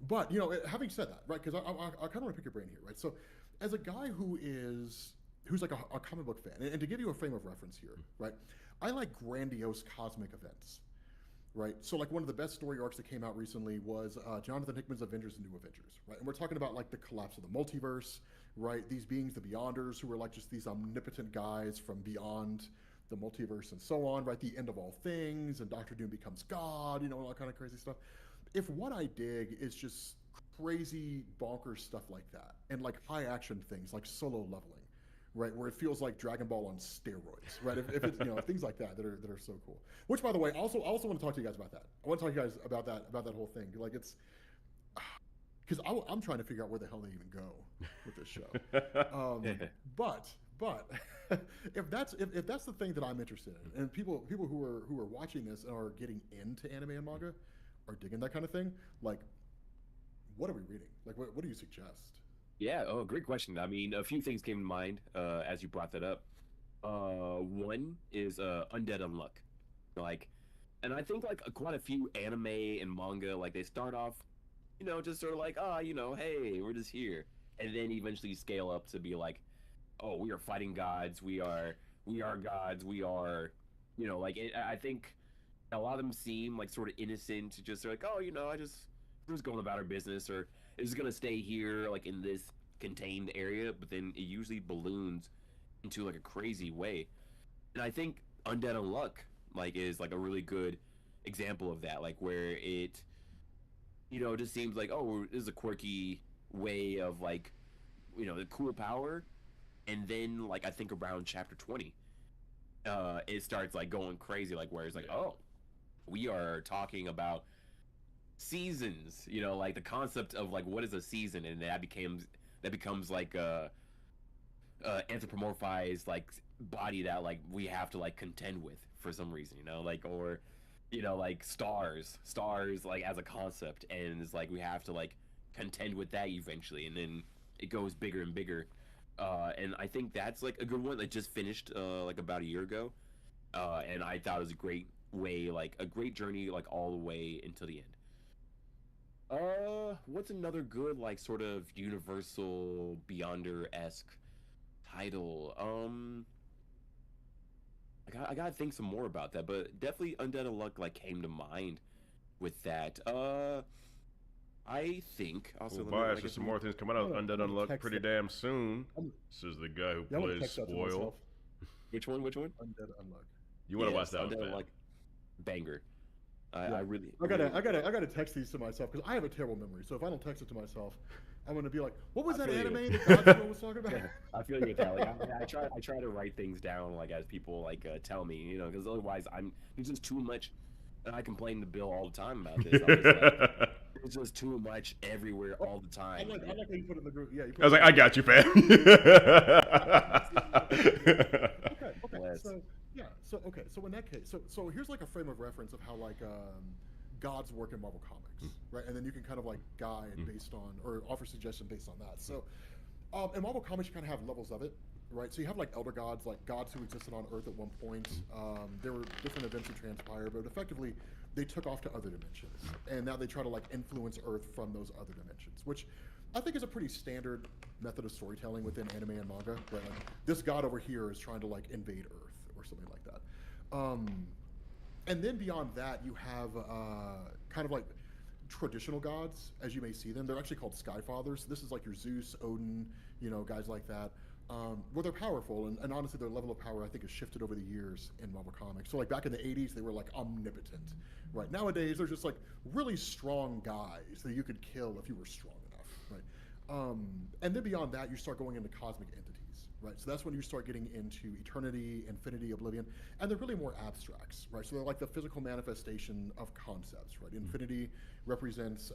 E: But, you know, having said that, right, because I kind of want to pick your brain here, right? So as a guy who's like a comic book fan, and to give you a frame of reference here, right, I like grandiose cosmic events, right? So like one of the best story arcs that came out recently was Jonathan Hickman's Avengers and New Avengers, right? And we're talking about like the collapse of the multiverse, right? These beings, the Beyonders, who are like just these omnipotent guys from beyond the multiverse and so on, right? The end of all things, and Doctor Doom becomes God, you know, all that kind of crazy stuff. If what I dig is just crazy bonkers stuff like that, and like high action things like solo leveling, right, where it feels like Dragon Ball on steroids, right? If it's, you know, things like that are so cool. Which, by the way, I also want to talk to you guys about that. I want to talk to you guys about that whole thing. Like it's because I'm trying to figure out where the hell they even go with this show. But if that's the thing that I'm interested in, and people who are watching this and are getting into anime and manga are digging that kind of thing, like, what are we reading? Like, what do you suggest?
D: Yeah, oh, great question. I mean, a few things came to mind as you brought that up. One is Undead Unluck. Like, and I think like quite a few anime and manga, like they start off, you know, just sort of like, you know, hey, we're just here, and then eventually scale up to be like, oh, we are fighting gods, we are gods, we are, you know, like I think a lot of them seem like sort of innocent, just like, oh, you know, we're just going about our business, or it's just gonna stay here like in this contained area, but then it usually balloons into like a crazy way. And I think Undead Unluck like is like a really good example of that, like where it, you know, just seems like, oh, this is a quirky way of like, you know, the cool power, And then like I think around chapter 20, it starts like going crazy, like where it's like, oh, we are talking about seasons, like the concept of like what is a season, and that becomes like anthropomorphized like body that like we have to like contend with for some reason, like, or like stars like as a concept, and it's like we have to like contend with that eventually, and then it goes bigger and bigger. And I think that's like a good one that just finished like about a year ago, and I thought it was a great way, like a great journey, like all the way until the end. What's another good like sort of universal Beyonder-esque title? I gotta think some more about that, but definitely Undead Unluck like came to mind with that. I think also.
C: Well, actually, some more things coming out. Undead Unluck pretty damn soon.
E: I'm-
C: This is the guy who
E: Yeah, I'm gonna
C: plays
E: text that to
C: Spoil.
E: myself.
D: Which one?
E: Undead Unluck.
C: You want to watch
D: Yes,
C: that one,
D: Undead
C: man.
D: Unluck, banger. I
E: Yeah.
D: really.
E: I gotta text these to myself because I have a terrible memory. So if I don't text it to myself, I'm gonna be like, "What was
D: I
E: that
D: feel you.
E: anime that Godswill was talking about?"
D: Yeah, I feel you with that. Like, I try to write things down like as people like tell me, because otherwise it's just too much. And I complain to Bill all the time about this. I'm just like, it's just too much everywhere all the
E: I
D: time.
E: like how you put it in the group. Yeah, you put
C: I was like, I got you, fam.
E: Okay.
D: Bless.
E: So in that case, so here's like a frame of reference of how like gods work in Marvel Comics, right? And then you can kind of like guide based on or offer suggestion based on that. So in Marvel Comics, you kind of have levels of it, right? So you have like elder gods, like gods who existed on Earth at one point. There were different events that transpired, but effectively they took off to other dimensions, and now they try to like influence Earth from those other dimensions, which I think is a pretty standard method of storytelling within anime and manga, right? Like this god over here is trying to like invade Earth or something like that. And then beyond that, you have kind of like traditional gods, as you may see them. They're actually called Sky Fathers. This is like your Zeus, Odin, guys like that. Well, they're powerful, and honestly, their level of power, I think, has shifted over the years in Marvel Comics. So, like, back in the 80s, they were, like, omnipotent, right? Nowadays, they're just, like, really strong guys that you could kill if you were strong enough, right? And then beyond that, you start going into cosmic entities, right? So that's when you start getting into eternity, infinity, oblivion, and they're really more abstracts, right? So they're like the physical manifestation of concepts, right? Infinity represents,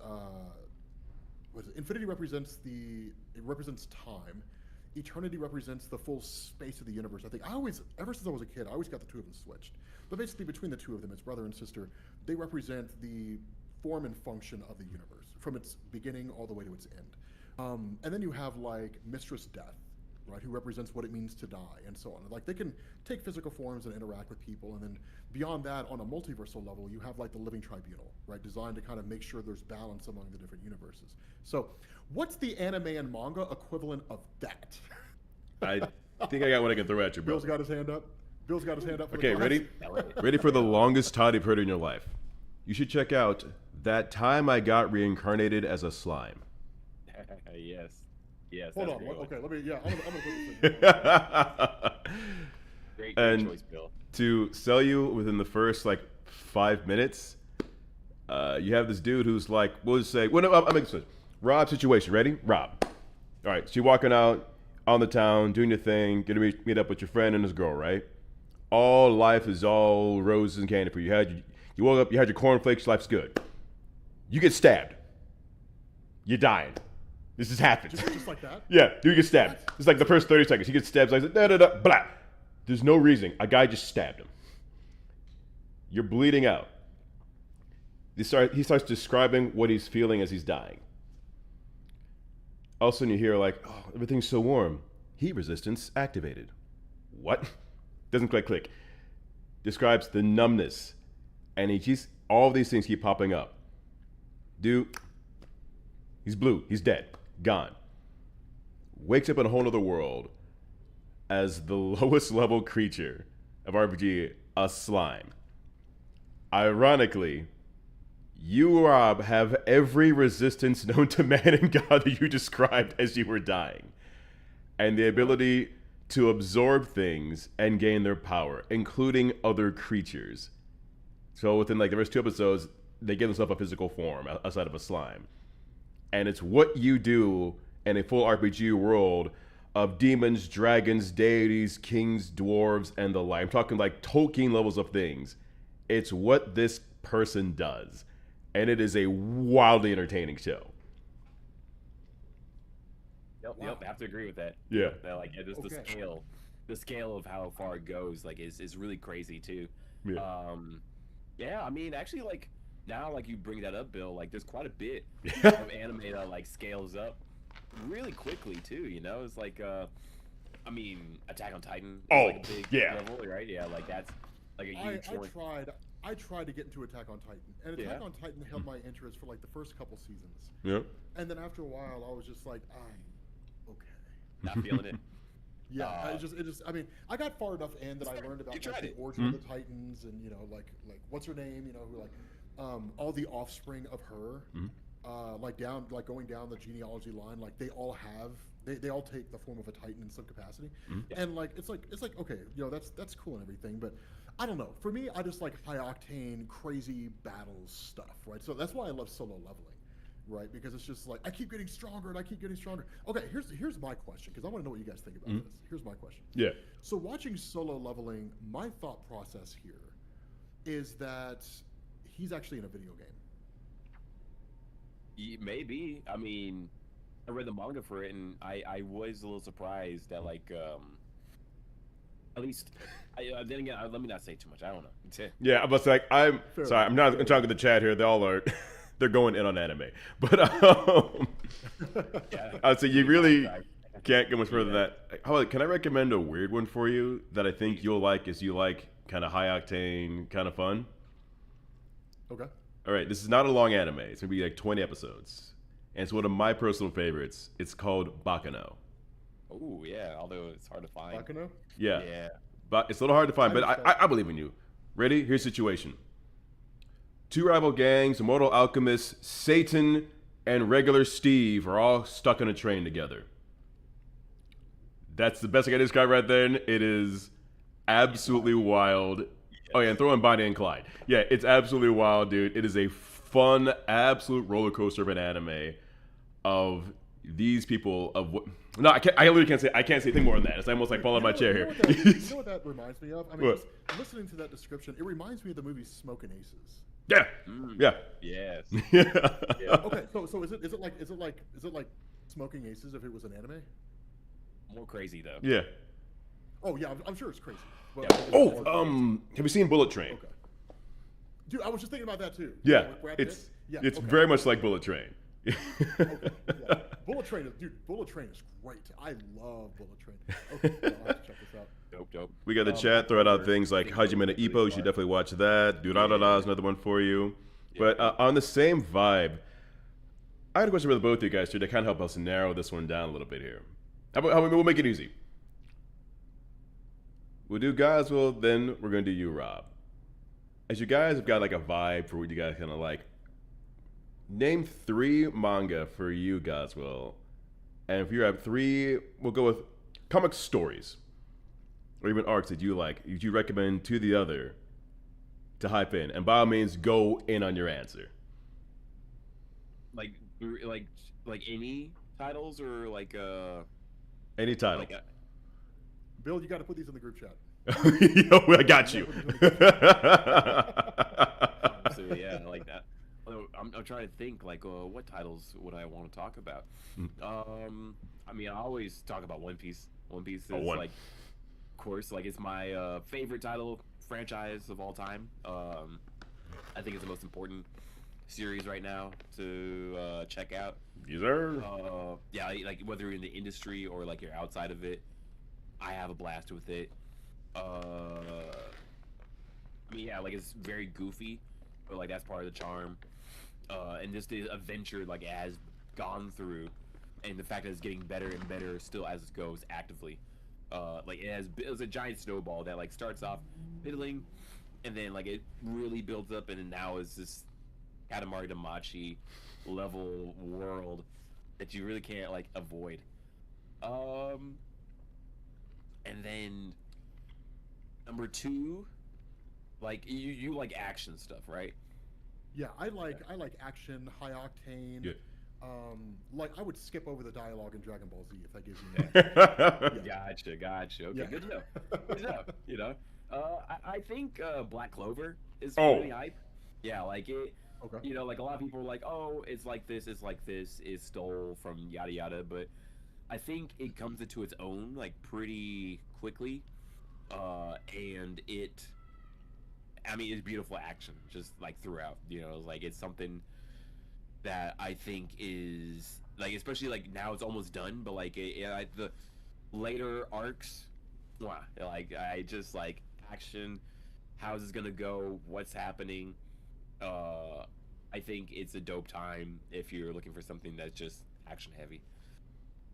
E: Infinity represents time. Eternity represents the full space of the universe. I think ever since I was a kid, I always got the two of them switched. But basically, between the two of them, it's brother and sister. They represent the form and function of the universe from its beginning all the way to its end. And then you have like Mistress Death, right, who represents what it means to die and so on. Like they can take physical forms and interact with people. And then beyond that, on a multiversal level, you have like the Living Tribunal, right, designed to kind of make sure there's balance among the different universes. So what's the anime and manga equivalent of that?
C: I think I got one I can throw at you, bro.
E: Bill's got his hand up. For
C: Okay,
E: the
C: ready? Ready for the longest title you've heard in your life. You should check out That Time I Got Reincarnated as a Slime.
D: Yes.
E: Hold
D: that's
E: on.
D: a great one.
E: Okay, let me. Yeah, I'm gonna put this in.
D: Great
C: And
D: choice, Bill.
C: to sell you within the first like 5 minutes, you have this dude who's like, we'll just say, well, no, I'll make this switch. Rob situation. Ready? Rob. All right, so you're walking out on the town, doing your thing, gonna meet up with your friend and his girl, right? All life is all roses and candy for you. You woke up, you had your cornflakes, life's good. You get stabbed. You're dying. This has happened.
E: Just like that?
C: Yeah, dude gets stabbed. It's like the first 30 seconds. He gets stabbed, like da-da-da, blah. There's no reason. A guy just stabbed him. You're bleeding out. He starts describing what he's feeling as he's dying. All of a sudden you hear like, oh, everything's so warm. Heat resistance activated. What? Doesn't quite click. Describes the numbness. And all of these things keep popping up. Dude, he's blue. He's dead. Gone. Wakes up in a whole other world as the lowest level creature of RPG, a slime. Ironically, you, Rob, have every resistance known to man and God that you described as you were dying. And the ability to absorb things and gain their power, including other creatures. So within like the first 2 episodes, they give themselves a physical form outside of a slime. And it's what you do in a full RPG world of demons, dragons, deities, kings, dwarves, and the like. I'm talking like Tolkien levels of things. It's what this person does. And it is a wildly entertaining show.
D: Yep, I have to agree with that.
C: Yeah.
D: Like just the scale of how far it goes, like is really crazy too.
C: Yeah.
D: Yeah, I mean, actually, like now, like you bring that up, Bill, like there's quite a bit of anime that like scales up really quickly too. You know, it's like, I mean, Attack on Titan. Is like a big level, right? Yeah, like that's like a huge one.
E: I tried to get into Attack on Titan, and Attack on Titan held my interest for like the first couple seasons.
C: Yeah.
E: And then after a while, I was just like, I'm okay.
D: Not feeling it.
E: Yeah, it just. I mean, I got far enough in that I learned about like, the origin of the Titans, and you know, like what's her name? You know, who like all the offspring of her, like going down the genealogy line, like they all take the form of a Titan in some capacity, and like it's like okay, you know, that's cool and everything, but I don't know. For me, I just like high octane, crazy battles stuff, right? So that's why I love solo leveling. Right, because it's just like I keep getting stronger and I keep getting stronger. Okay, here's my question, because I want to know what you guys think about this. Here's my question.
C: Yeah.
E: So watching solo leveling, my thought process here is that he's actually in a video game.
D: Maybe. I mean, I read the manga for it, and I was a little surprised that like at least. Then again, let me not say too much. I don't know.
C: Yeah, but like I'm sorry, I'm not talking to the chat here. They all are. They're going in on anime, but I'd say you really can't go much further than that. How can I recommend a weird one for you that I think you'll like? Is you like kind of high octane, kind of fun?
E: Okay.
C: All right, this is not a long anime. It's gonna be like 20 episodes, and it's one of my personal favorites. It's called Bakano.
D: Oh yeah, although it's hard to find.
E: Bakano?
C: Yeah.
D: Yeah.
C: But it's a little hard to find, but I believe in you. Ready? Here's the situation. Two rival gangs, Immortal Alchemist, Satan, and regular Steve are all stuck on a train together. That's the best I can describe right then. It is absolutely wild. Yes. Oh yeah, and throw in Bonnie and Clyde. Yeah, it's absolutely wild, dude. It is a fun, absolute roller coaster of an anime of these people of what. No, I literally can't say. I can't say anything more than that. It's almost like falling on my chair here.
E: You know what that reminds me of? I mean, just listening to that description, it reminds me of the movie Smokin' Aces.
C: Yeah. Yeah.
D: Yes.
C: Yeah.
E: Okay. So is it like Smoking Aces if it was an anime?
D: More crazy though.
C: Yeah.
E: Oh yeah, I'm sure it's crazy.
C: But have you seen Bullet Train?
E: Okay. Dude, I was just thinking about that too.
C: Yeah. It's very much like Bullet Train.
E: Okay. Yeah. Bullet Train is great. I love Bullet Train. Okay, I'll have to check this out.
D: Dope.
C: We got the chat throwing out things like Hajime no Ippo. You should definitely watch that. Durarara is another one for you. Yeah. But on the same vibe, I had a question for the both of you guys too to kind of help us narrow this one down a little bit here. We'll make it easy. We'll do Godswill, then we're going to do you, Rob. As you guys have got like a vibe for what you guys kind of like, name 3 manga for you, Godswill. And if you have 3, we'll go with comic stories. Or even arcs that you like, you recommend to the other to hype in. And by all means, go in on your answer.
D: Like any titles or like
C: any title.
D: Like
E: Bill, you got to put these in the group chat.
C: Yo, I got you.
D: So yeah, I like that. I'm trying to think like what titles would I want to talk about. I mean, I always talk about One Piece. One Piece is like, of course, like it's my favorite title franchise of all time. I think it's the most important series right now to check out.
C: Yes, sir.
D: Yeah, like whether you're in the industry or like you're outside of it, I have a blast with it. I mean, yeah, like it's very goofy, but like that's part of the charm. And just the adventure like it has gone through, and the fact that it's getting better and better still as it goes actively. Like it was a giant snowball that like starts off middling, and then like it really builds up, and now is this Katamari Damacy level world that you really can't like avoid. And then number 2, like you like action stuff, right?
E: Yeah, I like action, high octane.
C: Yeah.
E: like I would skip over the dialogue in Dragon Ball Z if that gives you.
D: Gotcha. Okay,
E: Yeah.
D: good to know. Good to know. You know, I think Black Clover is
C: Oh.
D: really hype. Yeah, like it.
E: Okay.
D: You know, like a lot of people are like, oh, it's like this, it stole from yada yada, but I think it comes into its own like pretty quickly, and I mean, it's beautiful action just like throughout. You know, like it's something that I think is like, especially like now it's almost done, but like the later arcs, wow, like I just like action, how's this gonna go, what's happening. I think it's a dope time if you're looking for something that's just action heavy.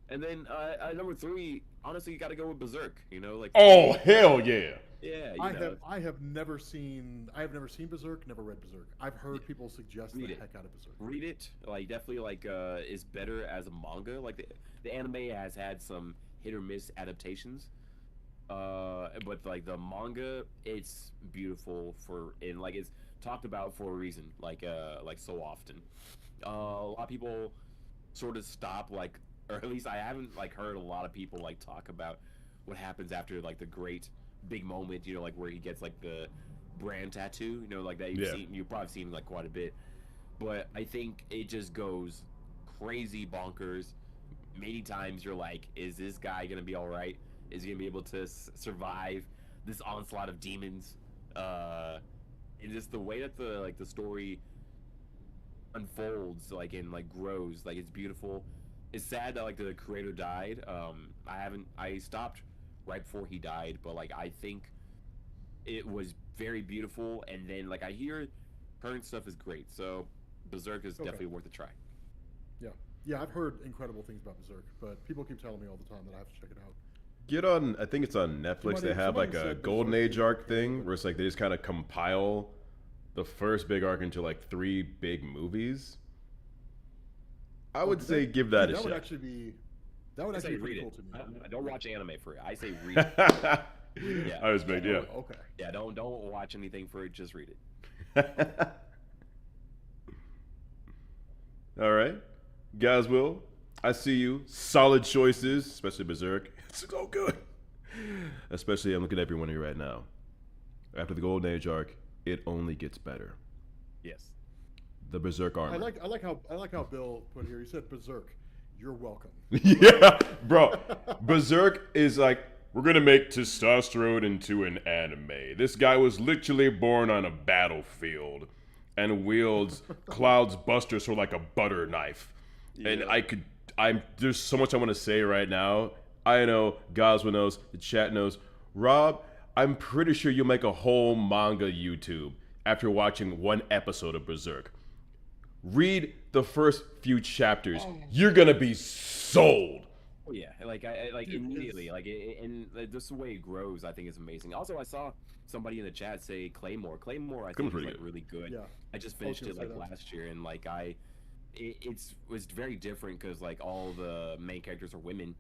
D: And then number 3, honestly, you got to go with Berserk. You know, like
C: Oh, hell yeah.
D: yeah,
E: I have never seen Berserk, never read Berserk. I've heard people suggest the heck out of Berserk.
D: Read it, like definitely like is better as a manga. Like the anime has had some hit or miss adaptations, but like the manga, it's beautiful and like it's talked about for a reason. Like so often, a lot of people sort of stop like, or at least I haven't like heard a lot of people like talk about what happens after like the great big moment. You know, like where he gets like the brand tattoo. You know, like that you've probably seen like quite a bit. But I think it just goes crazy bonkers. Many times you're like, is this guy gonna be all right? Is he gonna be able to survive this onslaught of demons? And just the way that the story unfolds, like and like grows, like it's beautiful. It's sad that like the creator died. I stopped right before he died, but like I think it was very beautiful. And then like I hear current stuff is great, so Berserk is definitely worth a try.
E: Yeah, I've heard incredible things about Berserk, but people keep telling me all the time that I have to check it out.
C: Get on, I think it's on Netflix. They have like a Golden Age arc thing where it's like they just kind of compile the first big arc into like 3 big movies. I would say give that a shot.
E: That would actually be
D: read
E: cool
D: it.
E: to me.
D: I don't watch anime for it. I say read it. Yeah.
C: I respect, yeah.
E: Okay.
D: Yeah, don't watch anything for it. Just read it.
C: All right, Godswill, I see you. Solid choices, especially Berserk. It's so good. Especially, I'm looking at everyone here right now. After the Golden Age arc, it only gets better.
D: Yes.
C: The Berserk armor.
E: I like how Bill put here. He said Berserk. You're welcome.
C: Yeah, bro. Berserk is like, we're gonna make testosterone into an anime. This guy was literally born on a battlefield and wields Cloud's Buster sort of like a butter knife. Yeah. And there's so much I want to say right now. I know Godswill knows, the chat knows. Rob, I'm pretty sure you'll make a whole manga YouTube after watching 1 episode of Berserk. Read the first few chapters. You're gonna be sold.
D: Oh yeah, like I immediately and just the way it grows, I think is amazing. Also, I saw somebody in the chat say Claymore. Claymore, I think is like really good.
E: Yeah.
D: I just finished it like last year, and like it was very different because like all the main characters are women,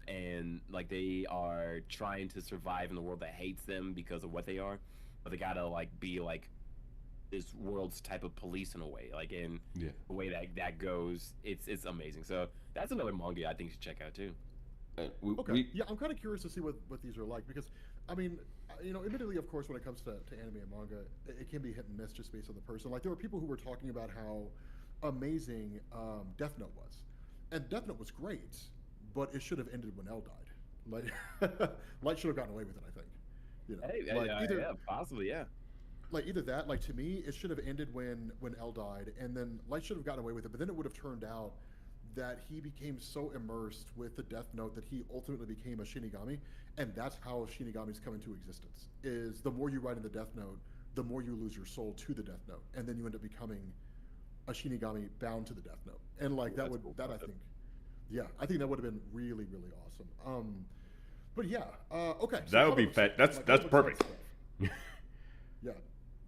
D: and like they are trying to survive in the world that hates them because of what they are, but they gotta like be like this world's type of police in a way, like in the way that goes. It's amazing. So that's another manga I think you should check out too.
E: Yeah, I'm kind of curious to see what these are like, because I mean, you know, admittedly, of course, when it comes to anime and manga, it can be hit and miss just based on the person. Like there were people who were talking about how amazing Death Note was, and Death Note was great, but it should have ended when L died. Like Light should have gotten away with it, I think. You know,
D: Yeah, possibly, yeah.
E: Like either that, like to me, it should have ended when L died, and then Light should have gotten away with it. But then it would have turned out that he became so immersed with the Death Note that he ultimately became a Shinigami, and that's how Shinigamis come into existence. Is the more you write in the Death Note, the more you lose your soul to the Death Note, and then you end up becoming a Shinigami bound to the Death Note. And like I think that would have been really, really awesome. But yeah, okay. So
C: that would be that's perfect.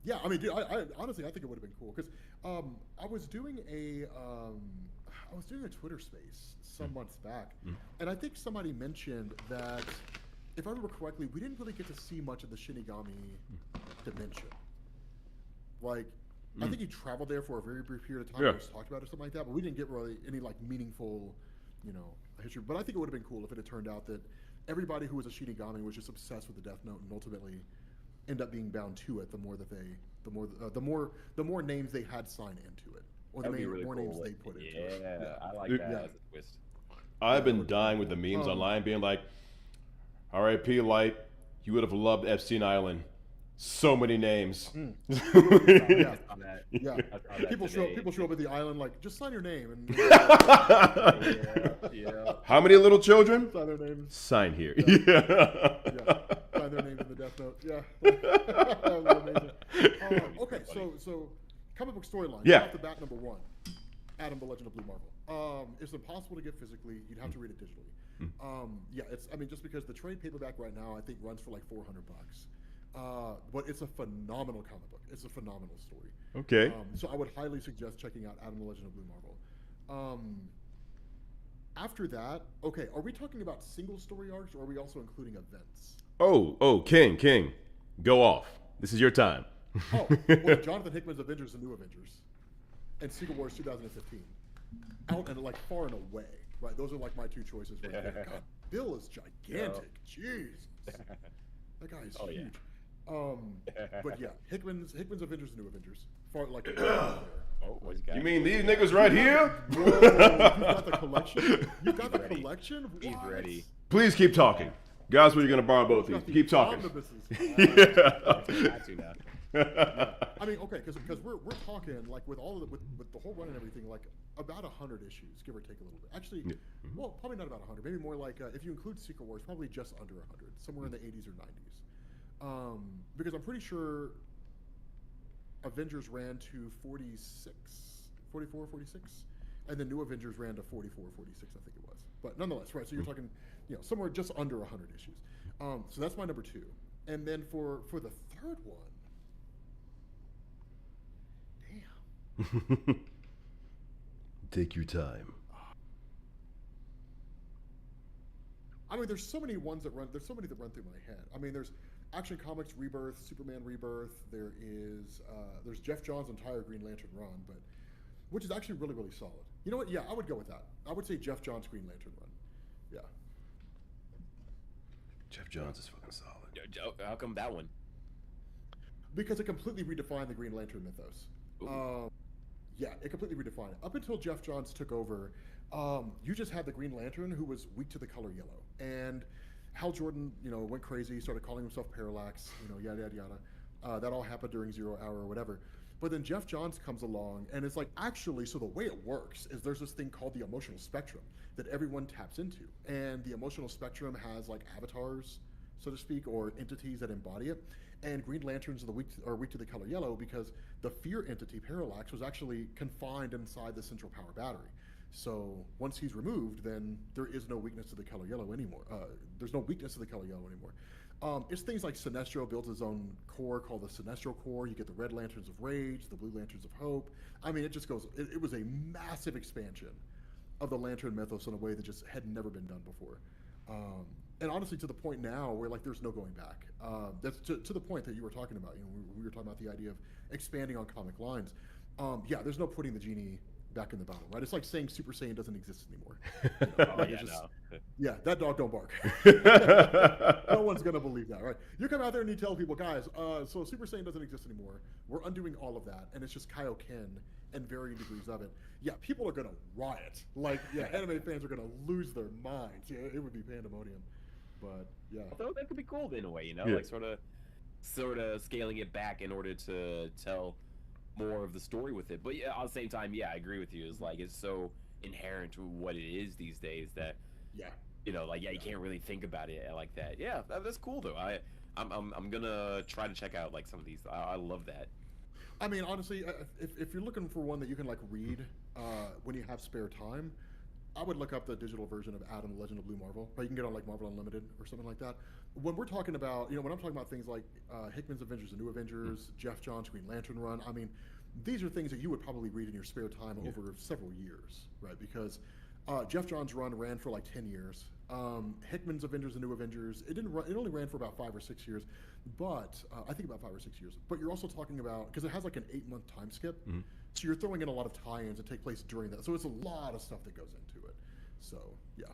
E: Yeah. I mean, dude, I honestly, I think it would have been cool because I was doing a Twitter space some months back, and I think somebody mentioned that, if I remember correctly, we didn't really get to see much of the Shinigami dimension. Like, I think he traveled there for a very brief period of time.
C: Yeah.
E: It was talked about or something like that, but we didn't get really any like meaningful, history. But I think it would have been cool if it had turned out that everybody who was a Shinigami was just obsessed with the Death Note and ultimately end up being bound to it. The more names they had signed into it, or the more names they put into it.
D: Yeah, I like
C: Dude,
D: that
E: yeah.
D: as a twist.
C: I've been dying with the memes online being like, R.I.P. Light, you would have loved Epstein Island. So many names.
E: Yeah.
D: Yeah.
E: People show up at the island like, just sign your name and
D: Yeah.
C: How many little children?
E: sign their names.
C: Sign here.
E: Yeah. Sign their names in the Death Note. Yeah. That was amazing. Okay, so comic book storyline.
C: Yeah.
E: Off the bat, number 1, Adam the Legend of Blue Marvel. It's impossible to get physically. You'd have to read it digitally. Just because the trade paperback right now I think runs for like $400. But it's a phenomenal comic book. It's a phenomenal story.
C: Okay.
E: So I would highly suggest checking out Adam the Legend of Blue Marvel. After that, okay, are we talking about single story arcs or are we also including events?
C: Oh, King, go off. This is your time.
E: Well, Jonathan Hickman's Avengers, the New Avengers, and Secret Wars 2015, out and like far and away, right? Those are like my 2 choices. Right there. God, Bill is gigantic. Jeez, that guy is huge. But yeah, Hickman's Avengers, the New Avengers, far like.
D: What's he got?
C: You mean these niggas right here?
E: Whoa, you got the collection? You got the collection?
D: He's
E: What?
D: ready.
C: Please keep talking. Guys, we're gonna borrow both
E: You
C: of
E: got
C: these.
E: the
C: Keep talking.
E: omnibuses.
D: Got to now.
E: I mean, okay, because we're talking like with all of with the whole run and everything, like about 100 issues, give or take a little bit. Actually, well, probably not about 100. Maybe more like if you include Secret Wars, probably just under 100, somewhere in the 80s or 90s. Because I'm pretty sure Avengers ran to 44, 46, and the New Avengers ran to 44, 46, I think it was. But nonetheless, right? So you're talking, somewhere just under 100 issues. So that's my number 2, and then for the third one. Damn.
C: Take your time.
E: I mean, there's so many ones that run. There's so many that run through my head. I mean, there's Action Comics Rebirth, Superman Rebirth. There's Jeff Johns' entire Green Lantern run, which is actually really, really solid. You know what? Yeah, I would go with that. I would say Jeff Johns' Green Lantern run. Yeah.
C: Jeff Johns is fucking solid.
D: How come that one?
E: Because it completely redefined the Green Lantern mythos. Yeah, it completely redefined it. Up until Jeff Johns took over, you just had the Green Lantern who was weak to the color yellow, and Hal Jordan, went crazy, started calling himself Parallax, yada yada yada. That all happened during 0 Hour or whatever. But then Jeff Johns comes along, and it's like, actually, so the way it works is there's this thing called the emotional spectrum that everyone taps into, and the emotional spectrum has like avatars, so to speak, or entities that embody it. And Green Lanterns are weak to the color yellow because the fear entity Parallax was actually confined inside the central power battery. So once he's removed, then there is no weakness to the color yellow anymore. There's no weakness to the color yellow anymore. It's things like Sinestro builds his own core called the Sinestro Core. You get the Red Lanterns of Rage, the Blue Lanterns of Hope. I mean, it just goes. It was a massive expansion of the Lantern mythos in a way that just had never been done before. And honestly, to the point now where like there's no going back. That's to the point that you were talking about. We were talking about the idea of expanding on comic lines. Yeah, there's no putting the genie back in the bottle, right? It's like saying Super Saiyan doesn't exist anymore. Yeah, that dog don't bark. No one's gonna believe that, right? You come out there and you tell people, guys, so Super Saiyan doesn't exist anymore. We're undoing all of that, and it's just Kaioken and varying degrees of it. Yeah, people are gonna riot. Like, yeah, anime fans are gonna lose their minds. Yeah, it would be pandemonium. But yeah,
D: Although that could be cool in a way,
C: Yeah.
D: like sort of scaling it back in order to tell more of the story with it. But yeah, at the same time, yeah, I agree with you. It's like it's so inherent to what it is these days that
E: yeah.
D: you can't really think about it like that. Yeah, that's cool though. I'm gonna try to check out like some of these. I love that.
E: I mean, honestly, if you're looking for one that you can like read when you have spare time, I would look up the digital version of Adam, the Legend of Blue Marvel. But you can get on like Marvel Unlimited or something like that. When we're talking about, when I'm talking about things like Hickman's Avengers, the New Avengers, Jeff Johns' Green Lantern run, I mean, these are things that you would probably read in your spare time over several years, right? Because Jeff Johns' run ran for like 10 years. Hickman's Avengers and New Avengers. It didn't run. It only ran for about 5 or 6 years, but I think about 5 or 6 years. But you're also talking about, because it has like an 8-month time skip, so you're throwing in a lot of tie-ins that take place during that. So it's a lot of stuff that goes into it. So yeah.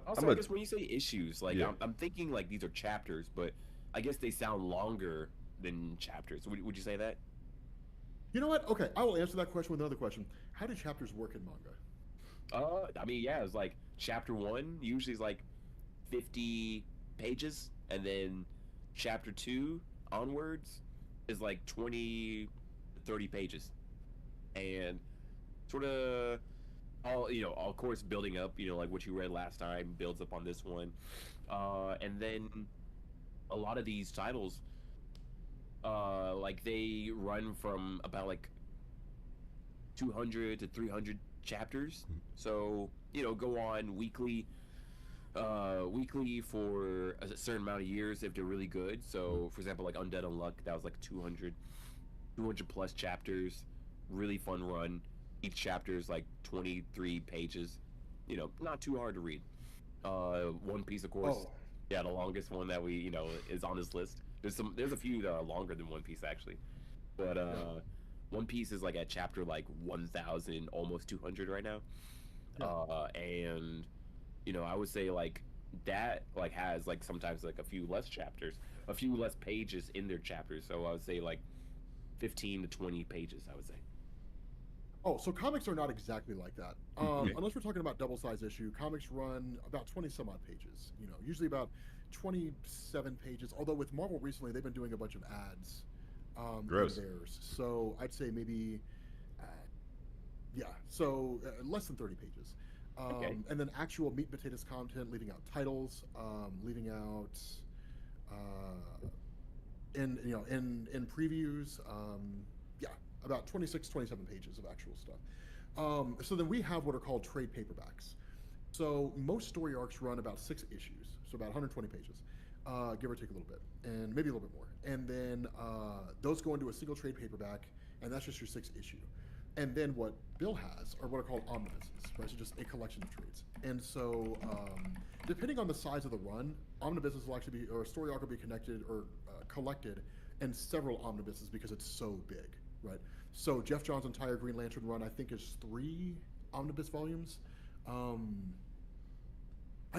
D: Also, I guess when you say issues, like I'm thinking like these are chapters, but I guess they sound longer than chapters. Would you say that?
E: You know what? Okay, I will answer that question with another question. How do chapters work in manga?
D: I mean, yeah, it's like chapter 1 usually is like 50 pages, and then chapter 2 onwards is like 20 to 30 pages, and sort of all of course building up, like what you read last time builds up on this one, and then a lot of these titles, like they run from about like 200 to 300 chapters, so go on weekly for a certain amount of years if they're really good. So for example, like Undead Unluck, that was like 200 plus chapters, really fun run. Each chapter is like 23 pages, not too hard to read. One Piece, of course. Yeah, the longest one that we is on this list. There's a few that are longer than One Piece actually, but One Piece is like at chapter like 1000, almost 200 right now. And I would say like that like has like sometimes like a few less chapters, a few less pages in their chapters. So I would say like 15 to 20 pages, I would say.
E: Oh, so comics are not exactly like that. Unless we're talking about double-size issue, comics run about 20 some odd pages. Usually about 27 pages. Although with Marvel recently, they've been doing a bunch of ads.
C: Gross.
E: In theirs. So I'd say maybe, less than 30 pages.
D: Okay.
E: And then actual meat and potatoes content, leaving out titles, leaving out in previews, about 26, 27 pages of actual stuff. So then we have what are called trade paperbacks. So most story arcs run about 6 issues, so about 120 pages, give or take a little bit, and maybe a little bit more. And then those go into a single trade paperback, and that's just your 6th issue. And then what Bill has are what are called omnibuses, right? So just a collection of trades. And so depending on the size of the run, omnibuses will actually be, or a story arc will be connected or collected in several omnibuses because it's so big, right? So Jeff Johns' entire Green Lantern run, I think, is 3 omnibus volumes. I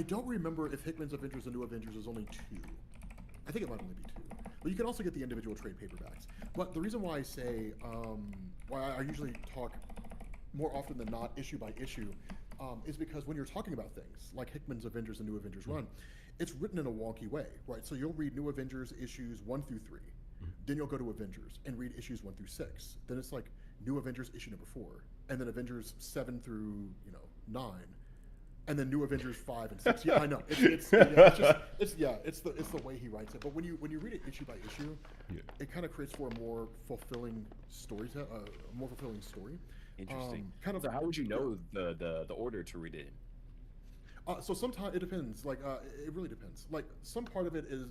E: don't remember if Hickman's Avengers and New Avengers is only 2. I think it might only be 2. But you can also get the individual trade paperbacks. But the reason why I say, why I usually talk more often than not issue by issue, is because when you're talking about things like Hickman's Avengers and New Avengers run, it's written in a wonky way, right? So you'll read New Avengers issues 1 through 3. Then you'll go to Avengers and read issues 1 through 6. Then it's like New Avengers issue number 4, and then Avengers 7 through 9, and then New Avengers 5 and 6. Yeah, I know. It's the way he writes it. But when you read it issue by issue, it kind of creates for a more fulfilling story.
D: Interesting. So how would you know the order to read it in?
E: So sometimes it depends. Like it really depends. Like some part of it is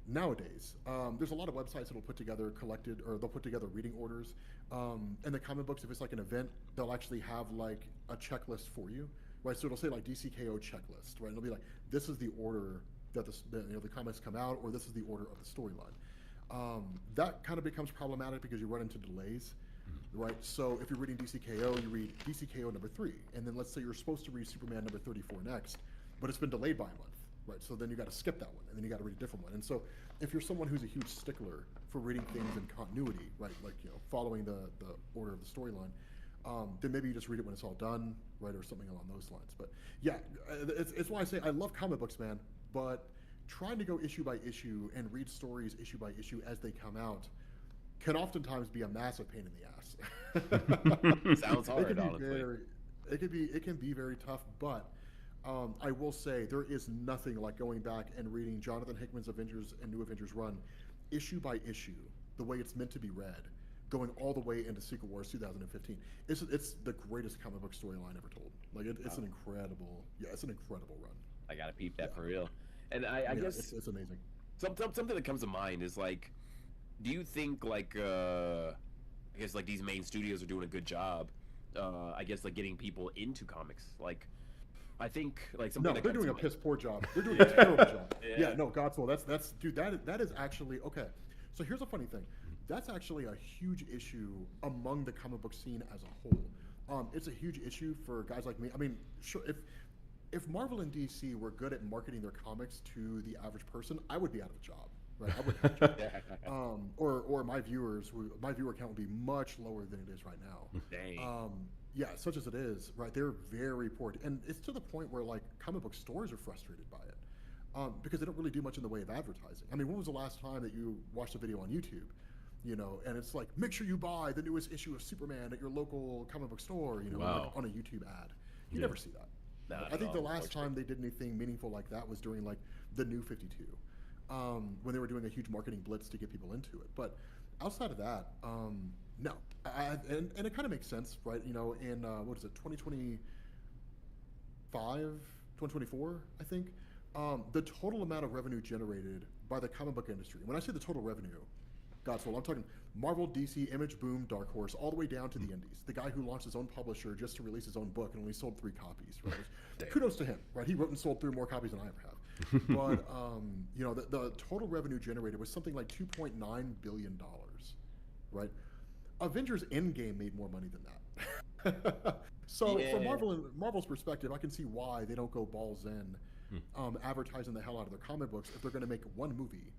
E: nowadays, there's a lot of websites that'll put together they'll put together reading orders. In the comic books, if it's like an event, they'll actually have like a checklist for you, right? So it'll say like DCKO checklist, right? And it'll be like, this is the order that the comics come out, or this is the order of the storyline. That kind of becomes problematic because you run into delays, right? So if you're reading DCKO, you read DCKO number 3, and then let's say you're supposed to read Superman number 34 next, but it's been delayed by a month. Right, so then you got to skip that one, and then you got to read a different one. And so, if you're someone who's a huge stickler for reading things in continuity, right, like following the order of the storyline, then maybe you just read it when it's all done, right, or something along those lines. But yeah, it's why I say I love comic books, man. But trying to go issue by issue and read stories issue by issue as they come out can oftentimes be a massive pain in the ass.
D: Sounds hard, honestly.
E: It can be very tough, but. I will say there is nothing like going back and reading Jonathan Hickman's Avengers and New Avengers run, issue by issue, the way it's meant to be read, going all the way into Secret Wars 2015. It's the greatest comic book storyline ever told. Like it's an incredible run.
D: I gotta peep that for real. And I guess
E: it's amazing.
D: Something that comes to mind is like, do you think like I guess like these main studios are doing a good job? I guess like getting people into comics, like. I think like something
E: No,
D: that
E: they're
D: comes
E: doing
D: to
E: a
D: mind-
E: piss poor job. They're doing a terrible job.
D: Yeah.
E: Yeah, no, Godswill. That's dude. That is actually okay. So here's a funny thing. That's actually a huge issue among the comic book scene as a whole. It's a huge issue for guys like me. I mean, sure, if Marvel and DC were good at marketing their comics to the average person, I would be out of a job. Right, I would have a job. Or my viewer count would be much lower than it is right now.
D: Dang.
E: Yeah, such as it is, right? They're very poor, and it's to the point where like comic book stores are frustrated by it because they don't really do much in the way of advertising. I mean, when was the last time that you watched a video on YouTube? You know, and it's like, make sure you buy the newest issue of Superman at your local comic book store. You know,
C: Wow.
E: like on a YouTube ad. You never see that.
D: Not
E: I
D: at
E: think the
D: all,
E: last time
D: unfortunately.
E: they did anything meaningful like that was during like the New 52, when they were doing a huge marketing blitz to get people into it. But outside of that, no. And it kind of makes sense, right? You know, in what is it, 2024, I think, the total amount of revenue generated by the comic book industry. When I say the total revenue, Godswill, I'm talking Marvel, DC, Image, Boom, Dark Horse, all the way down to the indies. The guy who launched his own publisher just to release his own book and only sold 3 copies. Right? Kudos to him, right? He wrote and sold 3 more copies than I ever have. But you know, the total revenue generated was something like $2.9 billion, right? Avengers Endgame made more money than that. So
D: Yeah.
E: from Marvel's perspective, I can see why they don't go balls in advertising the hell out of their comic books if they're going to make one movie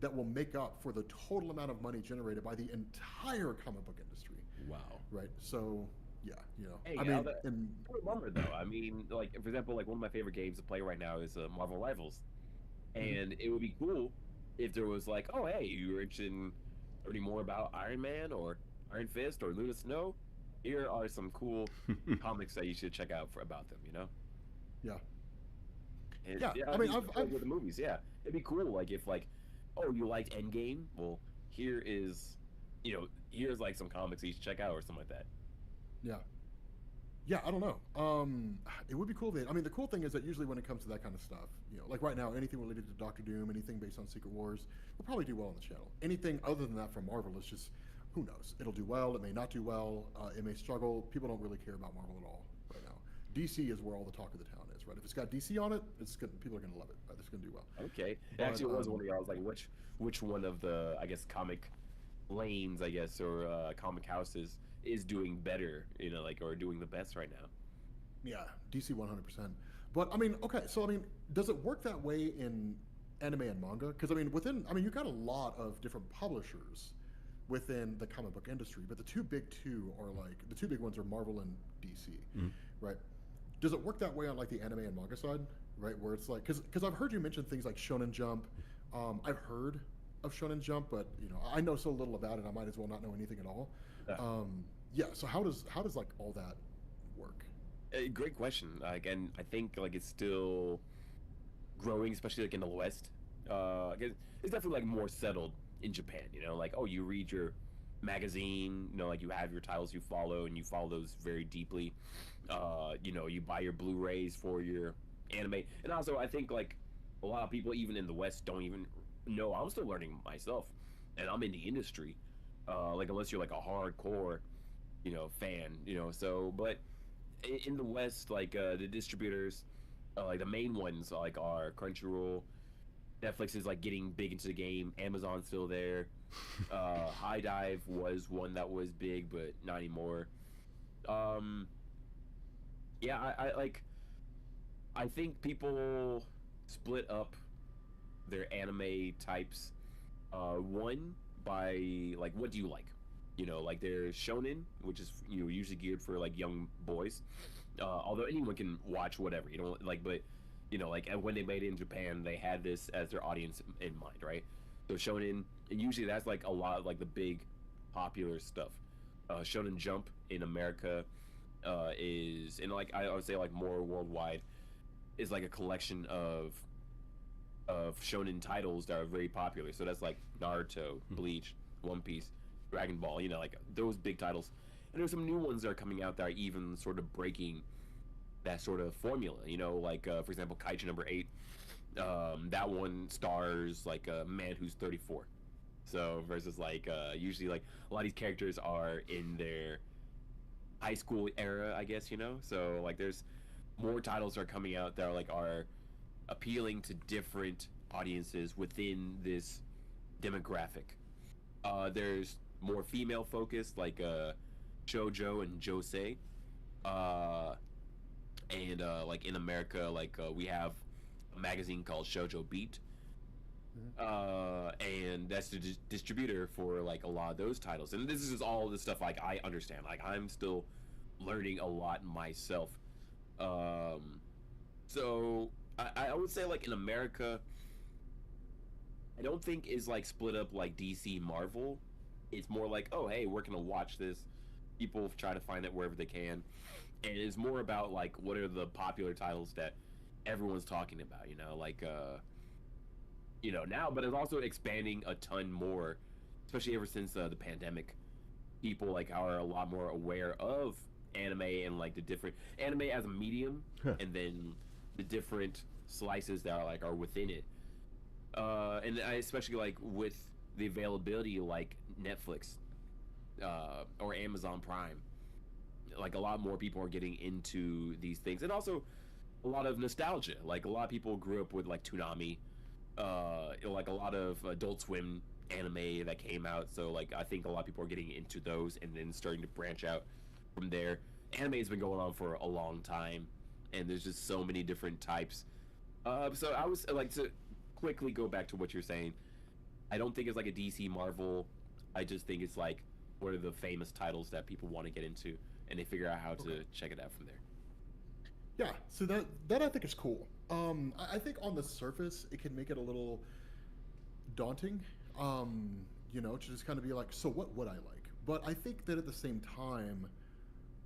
E: that will make up for the total amount of money generated by the entire comic book industry.
C: Wow.
E: Right. So yeah, you know,
D: Hey,
E: I
D: now
E: mean,
D: that-
E: and
D: What a bummer though. I mean, like for example, like one of my favorite games to play right now is Marvel Rivals, and it would be cool if there was like, oh hey, you're interested in learning more about Iron Man or Iron Fist or Luna Snow. Here are some cool comics that you should check out about them. You know?
E: yeah.
D: And,
E: Yeah, I
D: at
E: mean,
D: least
E: I've-
D: with the movies. Yeah, it'd be cool. Like if like, oh, you liked Endgame? Well, here is, you know, here's like some comics that you should check out or something like that.
E: Yeah. Yeah, I don't know. It would be cool. I mean, the cool thing is that usually when it comes to that kind of stuff, you know, like right now, anything related to Doctor Doom, anything based on Secret Wars, will probably do well on the channel. Anything other than that from Marvel is just, who knows? It'll do well. It may not do well. It may struggle. People don't really care about Marvel at all right now. DC is where all the talk of the town is, right? If it's got DC on it, it's good. People are going to love it. Right? It's going to do well.
D: Okay.
E: But,
D: Actually, it was wondering. I was like, which one of the I guess comic lanes, I guess, or comic houses is doing better, you know, like or doing the best right now.
E: Yeah, DC 100%. But I mean, okay, so I mean, does it work that way in anime and manga? Because I mean, you got a lot of different publishers within the comic book industry, but the two big ones are Marvel and DC, right? Does it work that way on like the anime and manga side, right? Where it's like, because I've heard you mention things like Shonen Jump. I've heard of Shonen Jump, but you know, I know so little about it, I might as well not know anything at all. Yeah. So how does like all that work?
D: Great question. Like, and I think like it's still growing, especially like in the West. It's definitely like more settled in Japan. You know, like oh, you read your magazine. You know, like you have your titles you follow, and you follow those very deeply. You know, you buy your Blu-rays for your anime, and also I think like a lot of people, even in the West, don't even know. I'm still learning myself, and I'm in the industry. Like unless you're like a hardcore, you know, fan. You know, so but. In the West, like the distributors, like the main ones, like are Crunchyroll, Netflix is like getting big into the game. Amazon's still there. High Dive was one that was big, but not anymore. Yeah, I think people split up their anime types. One by like, what do you like? You know, like there's shonen, which is usually geared for like young boys. Although anyone can watch whatever, you know, like but you know, like when they made it in Japan, they had this as their audience in mind, right? So shonen, and usually that's like a lot of like the big popular stuff. Shonen Jump in America is, and like I would say like more worldwide, is like a collection of shonen titles that are very popular. So that's like Naruto, Bleach, One Piece, Dragon Ball, you know, like those big titles. And there's some new ones that are coming out that are even sort of breaking that sort of formula, you know, like for example, Kaiju number 8. That one stars like a man who's 34. So versus like usually like a lot of these characters are in their high school era, I guess, you know. So like there's more titles are coming out that are appealing to different audiences within this demographic. There's more female focused, like shoujo and josei, and like in America, we have a magazine called Shoujo Beat, and that's the distributor for like a lot of those titles. And this is all the stuff like I understand. Like I'm still learning a lot myself. So I would say like in America, I don't think is like split up like DC Marvel. It's more like, oh hey, we're gonna watch this. People try to find it wherever they can, and it's more about like what are the popular titles that everyone's talking about. Now, but it's also expanding a ton more, especially ever since the pandemic. People like are a lot more aware of anime and like the different anime as a medium, and then the different slices that are within it. And I especially like with the availability like Netflix or Amazon Prime, like a lot more people are getting into these things, and also a lot of nostalgia. Like a lot of people grew up with like Toonami, like a lot of Adult Swim anime that came out. So like I think a lot of people are getting into those and then starting to branch out from there. Anime has been going on for a long time, and there's just so many different types. So I was like to quickly go back to what you're saying. I don't think it's like a DC Marvel. I just think it's like what are the famous titles that people want to get into, and they figure out how to check it out from there.
E: Yeah, so that I think is cool. I think on the surface it can make it a little daunting, to just kind of be like, so what would I like? But I think that at the same time,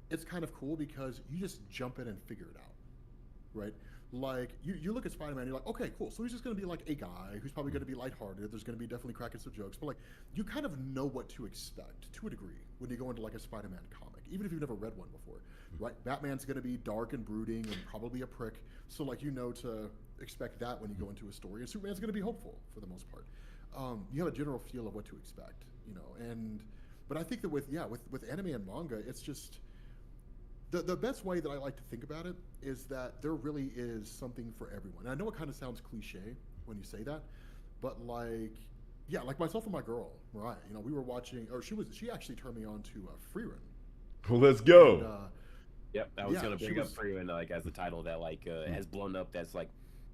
E: it's kind of cool because you just jump in and figure it out, right? Like, you look at Spider-Man, you're like, okay, cool. So he's just going to be like a guy who's probably going to be lighthearted. There's going to be definitely cracking some jokes. But, like, you kind of know what to expect to a degree when you go into, like, a Spider-Man comic, even if you've never read one before, right? Batman's going to be dark and brooding and probably a prick. So, like, you know to expect that when you go into a story. And Superman's going to be hopeful for the most part. You have a general feel of what to expect, But I think that with anime and manga, it's just... The best way that I like to think about it is that there really is something for everyone. And I know it kind of sounds cliche when you say that, but like myself and my girl, right? We were watching, or she actually turned me on to Freerun.
C: Well, let's go.
E: And,
D: Yep, I was gonna bring up Freerun like as the title that has blown up. That's like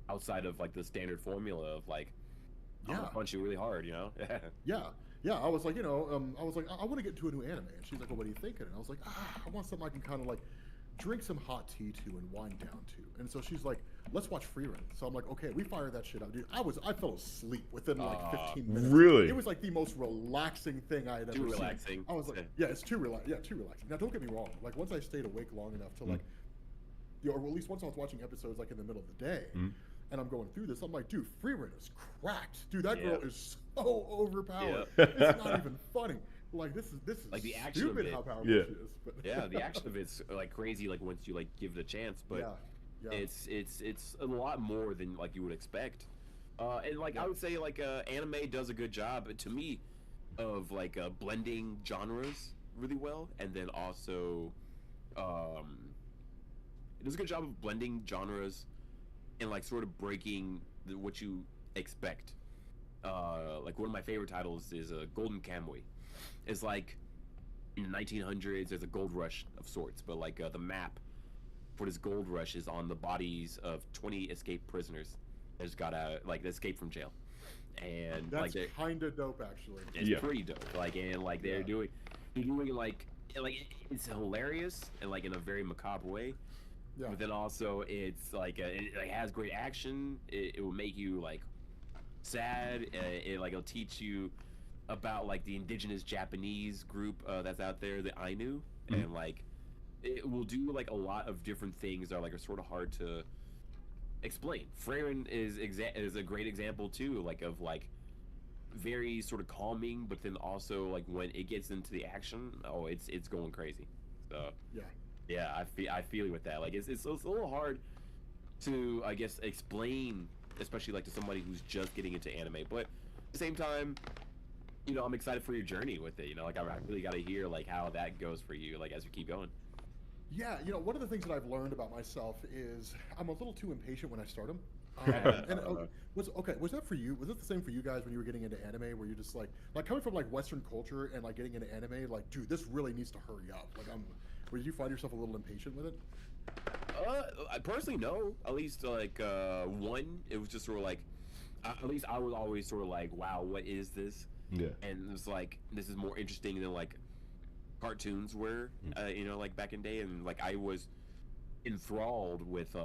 D: outside of like the standard formula of like, I'm gonna punch you really hard,
E: Yeah, I was like, I want to get into a new anime. And she's like, well, what are you thinking? And I was like, I want something I can kind of like drink some hot tea to and wind down to. And so she's like, let's watch Freerun. So I'm like, okay, we fired that shit out, dude. I fell asleep within like 15 minutes.
C: Really?
E: It was like the most relaxing thing I had ever seen.
D: Too relaxing.
E: I was like, yeah, it's too relaxing. Yeah, too relaxing. Now, don't get me wrong. Like once I stayed awake long enough to like, or at least once I was watching episodes like in the middle of the day. And I'm going through this. I'm like, dude, Freerun is cracked. Dude, that girl is so overpowered. It's not even funny. Like this is
D: like the action
E: stupid
D: of it.
E: how powerful she is. But
D: yeah, the action of it's like crazy. Like once you like give it a chance, but it's a lot more than like you would expect. And like I would say like anime does a good job to me of like blending genres really well, and then also it does a good job of blending genres and like sort of breaking what you expect. Like one of my favorite titles is Golden Kamuy. It's like in the 1900s, there's a gold rush of sorts, but like the map for this gold rush is on the bodies of 20 escaped prisoners that just got out, like escaped from jail. And
E: that's
D: like
E: kind of dope, actually.
D: It's pretty dope. Like and like they're doing like it's hilarious and like in a very macabre way. Yeah. But then also it's like it has great action. It will make you like sad. It'll teach you about like the indigenous Japanese group that's out there, the Ainu, and like it will do like a lot of different things that are sort of hard to explain. Freerun is a great example too, like of like very sort of calming, but then also like when it gets into the action, it's going crazy. So yeah, I feel you with that. Like it's a little hard to, I guess, explain, especially like to somebody who's just getting into anime. But at the same time, I'm excited for your journey with it. Like I really got to hear like how that goes for you, like as you keep going.
E: Yeah, one of the things that I've learned about myself is I'm a little too impatient when I start them. Was that for you? Was it the same for you guys when you were getting into anime, where you're just like coming from like Western culture and like getting into anime, like, dude, this really needs to hurry up. Did you find yourself a little impatient with it?
D: I personally no. At least like one, it was just sort of like, at least I was always sort of like, wow, what is this?
C: Yeah.
D: And it was like, this is more interesting than like cartoons were, like back in day, and like I was enthralled with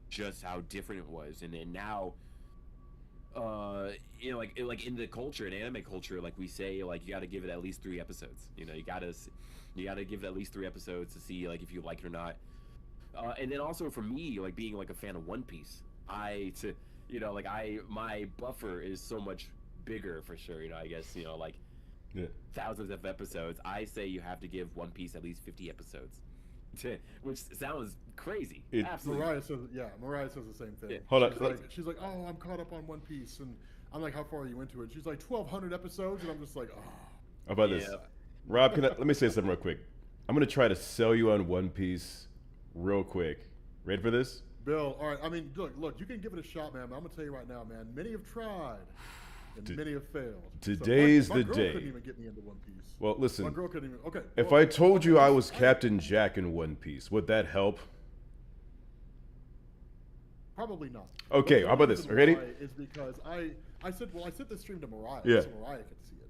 D: just how different it was, and then now, like in the culture, in anime culture, like we say, like you got to give it at least 3 episodes. You gotta give it at least 3 episodes to see like if you like it or not. And then also for me, like being like a fan of One Piece, my buffer is so much bigger for sure. I guess like. Yeah. Thousands of episodes. I say you have to give One Piece at least 50 episodes, which sounds crazy. Absolutely.
E: Mariah says the same thing. Yeah.
C: Hold on.
E: She's like, oh, I'm caught up on One Piece, and I'm like, how far are you into it? She's like, 1,200 episodes, and I'm just like, oh.
C: How about this, Rob? Let me say something real quick. I'm gonna try to sell you on One Piece, real quick. Ready for this?
E: Bill, all right. I mean, look, you can give it a shot, man. I'm gonna tell you right now, man. Many have tried. And many have failed.
C: Today's
E: my
C: the
E: girl
C: day.
E: Couldn't even get me into One Piece.
C: Well, listen.
E: My girl couldn't even. Okay.
C: If I told you I was Captain Jack in One Piece, would that help?
E: Probably not.
C: Okay. How about this? Ready?
E: Is because I sent this stream to Mariah,
C: yeah,
E: so Mariah could see it.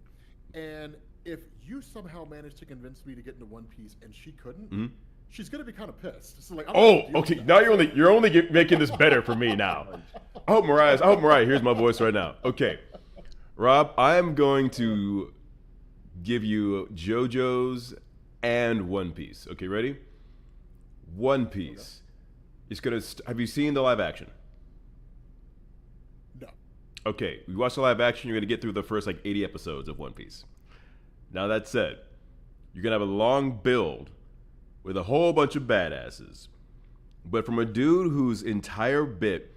E: And if you somehow managed to convince me to get into One Piece and she couldn't, she's gonna be kind of pissed. So like,
C: okay. Now you're only making this better for me now. I hope Mariah hears my voice right now. Okay. Rob, I am going to give you JoJo's and One Piece. Okay, ready? One Piece. Okay. It's gonna. Have you seen the live action?
E: No.
C: Okay, you watch the live action. You're gonna get through the first like 80 episodes of One Piece. Now that said, you're gonna have a long build with a whole bunch of badasses, but from a dude whose entire bit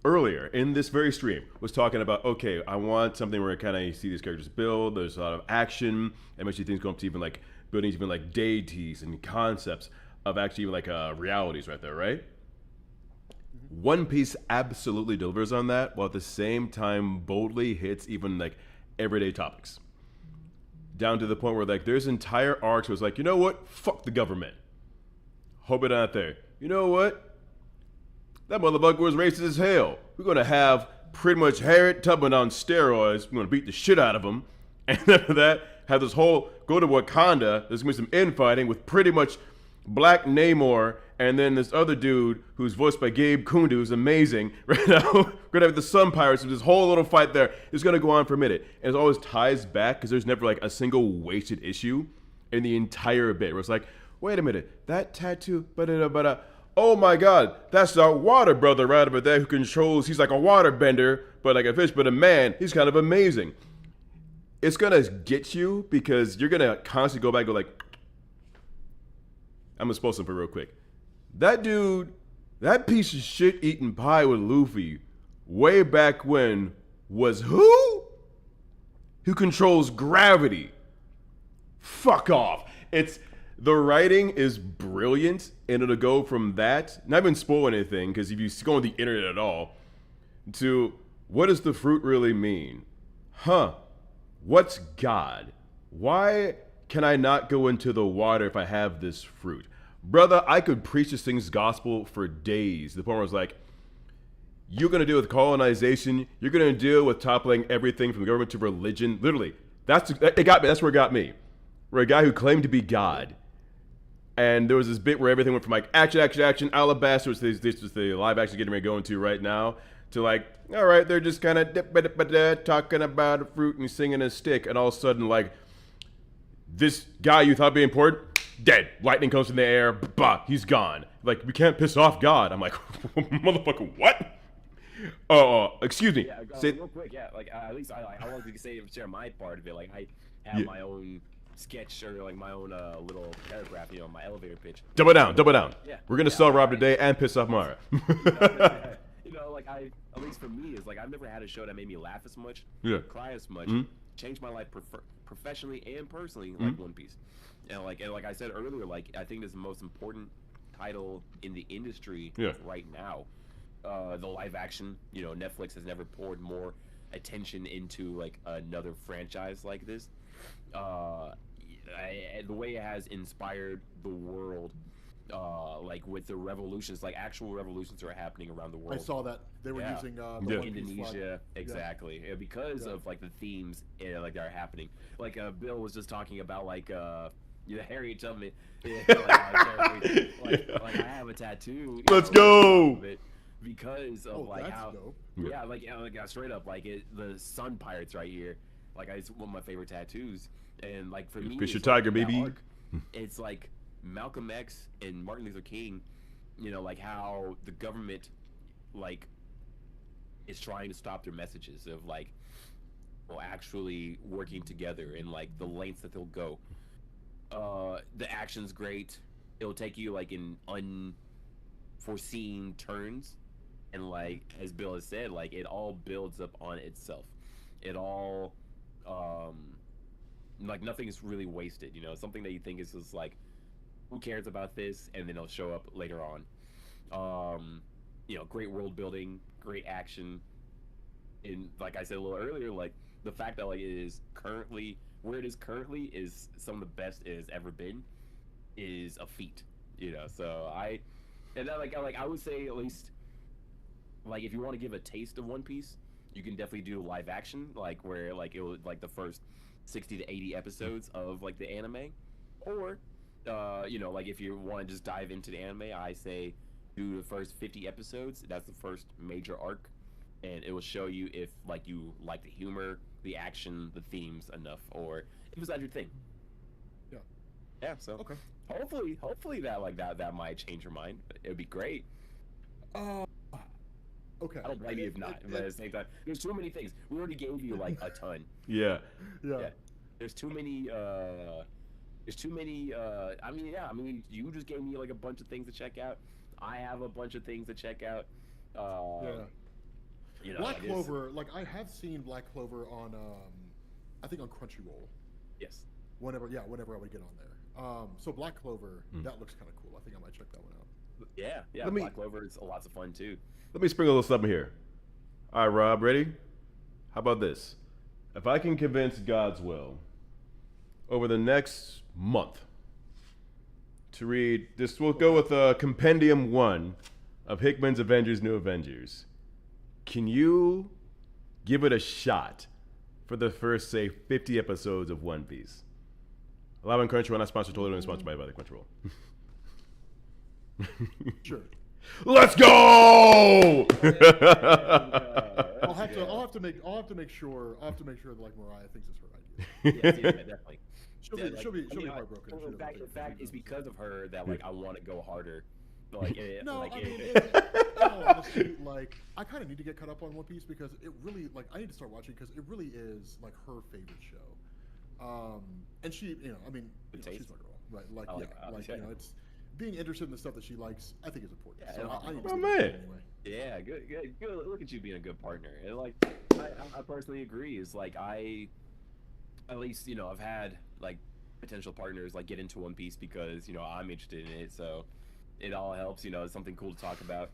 C: earlier in this very stream was talking about, okay, I want something where I kind of see these characters build. There's a lot of action, and actually things go up to even like building even like deities and concepts of actually even like realities right there, right? One Piece absolutely delivers on that, while at the same time boldly hits even like everyday topics. Down to the point where like there's entire arcs where it's like, you know what? Fuck the government. Hope it out there. You know what? That motherfucker was racist as hell. We're gonna have pretty much Harriet Tubman on steroids. We're gonna beat the shit out of him. And after that, have this whole go to Wakanda. There's gonna be some infighting with pretty much Black Namor, and then this other dude who's voiced by Gabe Kundu, who's amazing. Right now, we're gonna have the Sun Pirates, and this whole little fight there is gonna go on for a minute. And it always ties back because there's never like a single wasted issue in the entire bit where it's like, wait a minute, that tattoo, oh my God, that's our water brother right over there who controls, he's like a water bender, but like a fish, but a man, he's kind of amazing. It's gonna get you because you're gonna constantly go back and go like, I'm gonna spoil something real quick. That dude, that piece of shit eating pie with Luffy way back when was who? Who controls gravity? Fuck off. The writing is brilliant, and it'll go from that, not even spoil anything, because if you go on the internet at all, to what does the fruit really mean? What's God? Why can I not go into the water if I have this fruit? Brother, I could preach this thing's gospel for days. The point where it's like, you're going to deal with colonization, you're going to deal with toppling everything from the government to religion. Literally, that's where it got me. Where a guy who claimed to be God. And there was this bit where everything went from like action, alabaster, which is the live action getting ready to go into right now, to like, all right, they're just kind of talking about a fruit and singing a stick, and all of a sudden, like, this guy you thought be important, dead. Lightning comes in the air, bah, he's gone. Like, we can't piss off God. I'm like, motherfucker, what? Excuse me.
D: Yeah, real quick, yeah. Like, at least I wanted to share my part of it. Like, I have my own sketch or like my own little paragraph, my elevator pitch.
C: Double down.
D: Yeah.
C: We're gonna sell Rob today and piss off Mara.
D: Like at least for me, is like I've never had a show that made me laugh as much,
C: yeah,
D: cry as much, changed my life professionally and personally, like One Piece. And like I said earlier, like I think it's the most important title in the industry right now. The live action, you know, Netflix has never poured more attention into like another franchise like this. The way it has inspired the world, like with the revolutions, like actual revolutions are happening around the world.
E: I saw that they were using the One Piece
D: Indonesia,
E: flag.
D: exactly, because of like the themes like that are happening. Like Bill was just talking about like Harriet Tubman. Like I have a tattoo.
C: Let's go.
D: Because of like
E: that's
D: how,
E: dope.
D: straight up, like the Sun Pirates right here. Like it's one of my favorite tattoos, and like for me,
C: Fish your
D: it's like
C: tiger,
D: that
C: baby.
D: arc, it's like Malcolm X and Martin Luther King. You know, like how the government, like, is trying to stop their messages of like, well, actually working together and like the lengths that they'll go. The action's great. It'll take you like in unforeseen turns, and like as Bill has said, like it all builds up on itself. It all like nothing is really wasted, you know. Something that you think is just like, who cares about this, and then it'll show up later on. You know, great world building, great action, and like I said a little earlier, like the fact that like it is currently where it is currently is some of the best it has ever been is a feat, you know. So I would say, at least, like if you want to give a taste of One Piece, you can definitely do live action, like where like it was like the first 60 to 80 episodes of like the anime, or you know, like if you want to just dive into the anime, I say do the first 50 episodes. That's the first major arc, and it will show you if like you like the humor, the action, the themes enough, or if it's not your thing. Yeah. So
E: Okay.
D: Hopefully that might change your mind. It would be great.
E: Okay.
D: I don't blame you if not. But at the same time, there's too many things. We already gave you like a ton.
C: Yeah.
E: Yeah.
D: There's too many. I mean, you just gave me like a bunch of things to check out. I have a bunch of things to check out. You know,
E: Black Clover, like I have seen Black Clover on, I think on Crunchyroll.
D: Yes.
E: Whenever I would get on there. So Black Clover, that looks kind of cool. I think I might check that one out.
D: Yeah. Black Clover is lots of fun too.
C: Let me sprinkle a little something here. All right, Rob, ready? How about this? If I can convince Godswill over the next month to read this, we'll go with Compendium 1 of Hickman's Avengers New Avengers. Can you give it a shot for the first, say, 50 episodes of One Piece? Live on Crunchyroll, not sponsored, totally sponsored by the Crunchyroll.
E: Sure.
C: Let's go!
E: I'll have to make sure that like Mariah thinks it's her idea.
D: Yeah, definitely.
E: She'll be heartbroken.
D: In fact, it's because of her that like I want to go harder. Like,
E: honestly, like I kind of need to get caught up on One Piece because it really, like, I need to start watching because it really is like her favorite show. And she, you know, I mean, she's my girl, right? Like, you know, it's being interested in the stuff that she likes. I think is important.
D: Yeah,
E: so I need to
C: oh,
E: do
C: man.
E: that anyway.
D: Yeah, good. Look at you being a good partner. And like, I personally agree. Is like at least, you know, I've had like potential partners like get into One Piece because, you know, I'm interested in it. So it all helps. You know, it's something cool to talk about.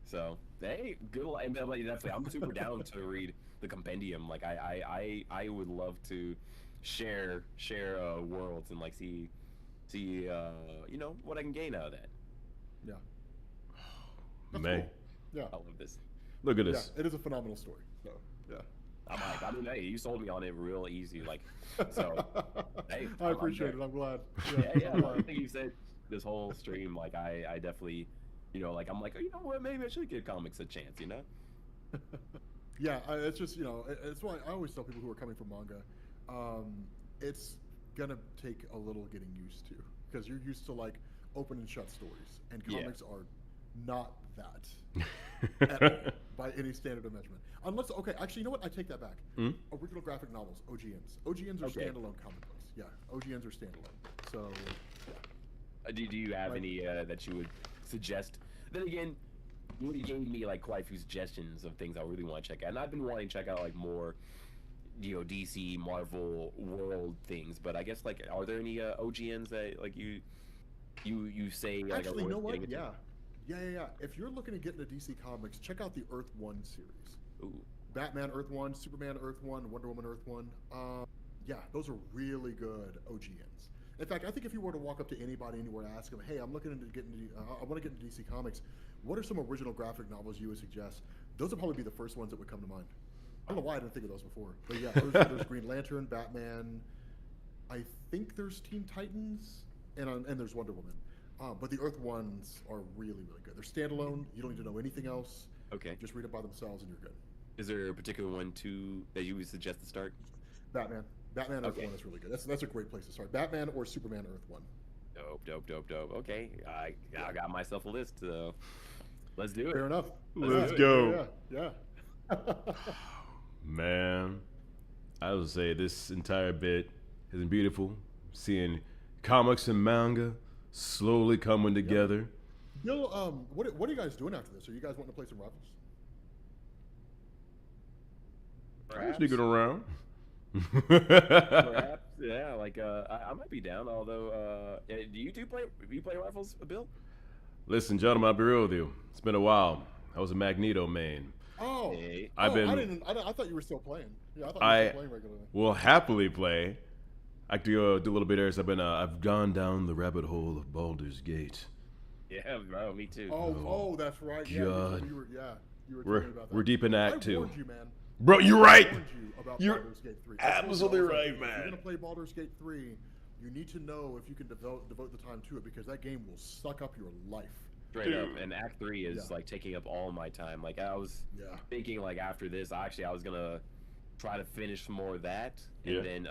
D: So hey, good. And definitely, I'm super down to read the compendium. Like I would love to share worlds and like see you know what I can gain out of that.
E: Yeah.
C: Man,
E: cool. Yeah.
D: I love this.
C: Look at this.
E: Yeah, it is a phenomenal story. So yeah.
D: I mean, hey, you sold me on it real easy, like, so. Hey,
E: I appreciate it. I'm glad.
D: Yeah. I think you said this whole stream, like, I definitely, you know, like, I'm like, oh, you know what, maybe I should give comics a chance, you know?
E: Yeah, it's just, you know, it's why I always tell people who are coming from manga, it's gonna take a little getting used to because you're used to like open and shut stories, and comics are not that at all by any standard of measurement. Unless, okay, actually, you know what? I take that back. Original graphic novels, OGNs. OGNs are standalone comic books. Yeah, OGNs are standalone. So, yeah.
D: Do you have any that you would suggest? Then again, you gave me like quite a few suggestions of things I really want to check out, and I've been wanting to check out like more DC, Marvel world things. But I guess like, are there any OGNs that like you say like
E: Actually,
D: are
E: you know
D: worth
E: what?
D: getting into?
E: Yeah. If you're looking to get into DC Comics, check out the Earth One series.
D: Ooh.
E: Batman Earth One, Superman Earth One, Wonder Woman Earth One. Yeah, those are really good OGNs. In fact, I think if you were to walk up to anybody anywhere and ask them, "Hey, I'm looking into getting, I want to get into DC Comics. What are some original graphic novels you would suggest?" Those would probably be the first ones that would come to mind. I don't know why I didn't think of those before, but yeah, there's Green Lantern, Batman. I think there's Teen Titans, and there's Wonder Woman. But the Earth ones are really, really good. They're standalone. You don't need to know anything else.
D: Okay.
E: Just read it by themselves, and you're good.
D: Is there a particular one too that you would suggest to start?
E: Batman Earth
D: Okay.
E: One is really good. That's a great place to start. Batman or Superman Earth One.
D: Dope. Okay, I got myself a list. So let's do it.
E: Fair enough.
C: Let's
E: Yeah,
C: go.
E: Yeah.
C: Man, I would say this entire bit has been beautiful. Seeing comics and manga slowly coming together.
E: Bill, what are you guys doing after this? Are you guys wanting to play some Rivals?
C: I'm sneaking around.
D: Perhaps, yeah. Like, I might be down. Although, do you play Rifles, Bill?
C: Listen, gentlemen, I'll be real with you. It's been a while. I was a Magneto main.
E: Oh,
D: Hey.
C: I've been.
E: I thought you were still playing. Yeah, I thought you were still playing regularly.
C: Will happily play. I could do a little bit there. So I've gone down the rabbit hole of Baldur's Gate.
D: Yeah, bro, me too.
E: Oh, that's right. Yeah,
C: God.
E: you were
C: We're
E: telling me about that.
C: we're deep in
E: I
C: Act 2.
E: warned you, man.
C: Bro, you're right.
E: I warned you about
C: You're
E: Baldur's Gate 3. I told you,
C: absolutely
E: I was like,
C: right,
E: If you're
C: man.
E: gonna play Baldur's Gate 3, you need to know if you can devote the time to it, because that game will suck up your life.
D: Straight up.
C: Dude.
D: And Act 3 is
E: Yeah.
D: like taking up all my time. Like, I was
E: Yeah.
D: thinking like after this, I was gonna try to finish some more of that, and
C: Yeah.
D: then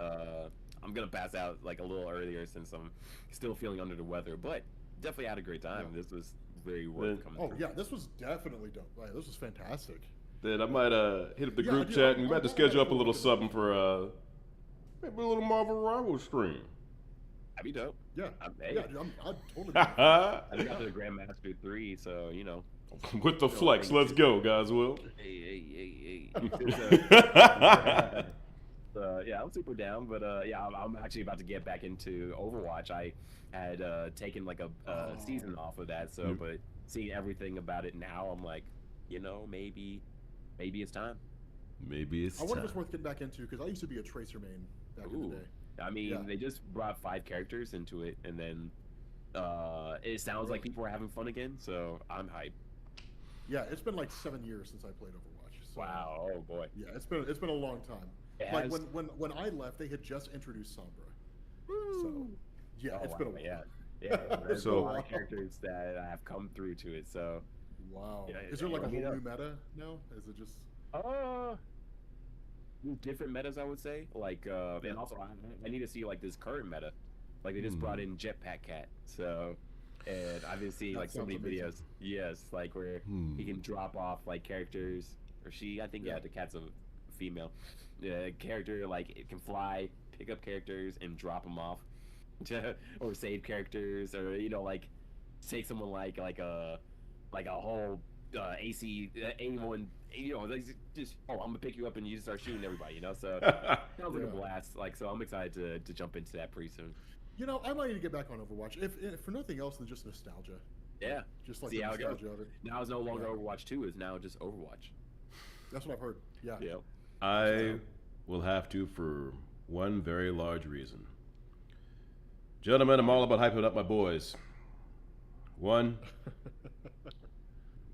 D: I'm gonna pass out like a little earlier since I'm still feeling under the weather. But definitely had a great time.
E: Yeah.
D: This was very worth coming
E: Oh
D: through.
E: yeah, this was definitely dope. Like, this was fantastic.
C: Then I might hit up the
E: Yeah,
C: group
E: dude,
C: chat and we might have to
E: I'm
C: schedule up a
E: gonna
C: little
E: look at
C: something for maybe a little Marvel Rival stream.
D: That'd be dope.
E: Yeah.
D: Hey.
E: Yeah, dude, I'd totally. Be down.
D: I got to the Grandmaster 3, so you know.
C: With the flex, let's go, Godswill.
D: Hey. Yeah, I'm super down, but yeah, I'm actually about to get back into Overwatch. I had taken like a season off of that, so but seeing everything about it now, I'm like, you know, maybe it's time.
C: Maybe it's
E: I wonder
C: time.
E: if it's worth getting back into, because I used to be a Tracer main back in the
D: Ooh.
E: day.
D: I mean,
E: Yeah.
D: they just brought 5 characters into it, and then it sounds like people are having fun again, so I'm hyped.
E: Yeah, it's been like 7 years since I played Overwatch. So,
D: Wow, oh boy.
E: Yeah, it's been a long time.
D: It
E: Like
D: has-
E: when I left, they had just introduced Sombra. So yeah,
D: Oh,
E: it's been a
D: wow,
E: while.
D: yeah. There's
C: So-
D: a lot of characters that have come through to it, so
E: Wow.
D: Yeah,
E: Is there like a
D: yeah,
E: whole
D: yeah.
E: new meta now? Is it just?
D: different metas, I would say. Like, and also I need to see like this current meta. Like they just brought in Jetpack Cat, so and I've been seeing
E: That
D: like so many
E: sounds amazing.
D: videos. Yes, like where he can drop off like characters, or she. I think yeah, the cat's a female. Yeah, character like it can fly, pick up characters and drop them off, or save characters, or you know like take someone like a whole AC A1, you know, like just I'm gonna pick you up and you just start shooting everybody, you know. So sounds like a
E: Yeah.
D: blast. Like so, I'm excited to jump into that pretty soon.
E: You know, I might need to get back on Overwatch, if for nothing else than just nostalgia.
D: Yeah.
E: Just like
D: See
E: the
D: how it goes.
E: nostalgia of it.
D: Now it's no longer
E: Yeah.
D: Overwatch 2. It's now just Overwatch.
E: That's what I've heard. Yeah.
D: Yeah.
C: I will have to for one very large reason. Gentlemen, I'm all about hyping up my boys. One,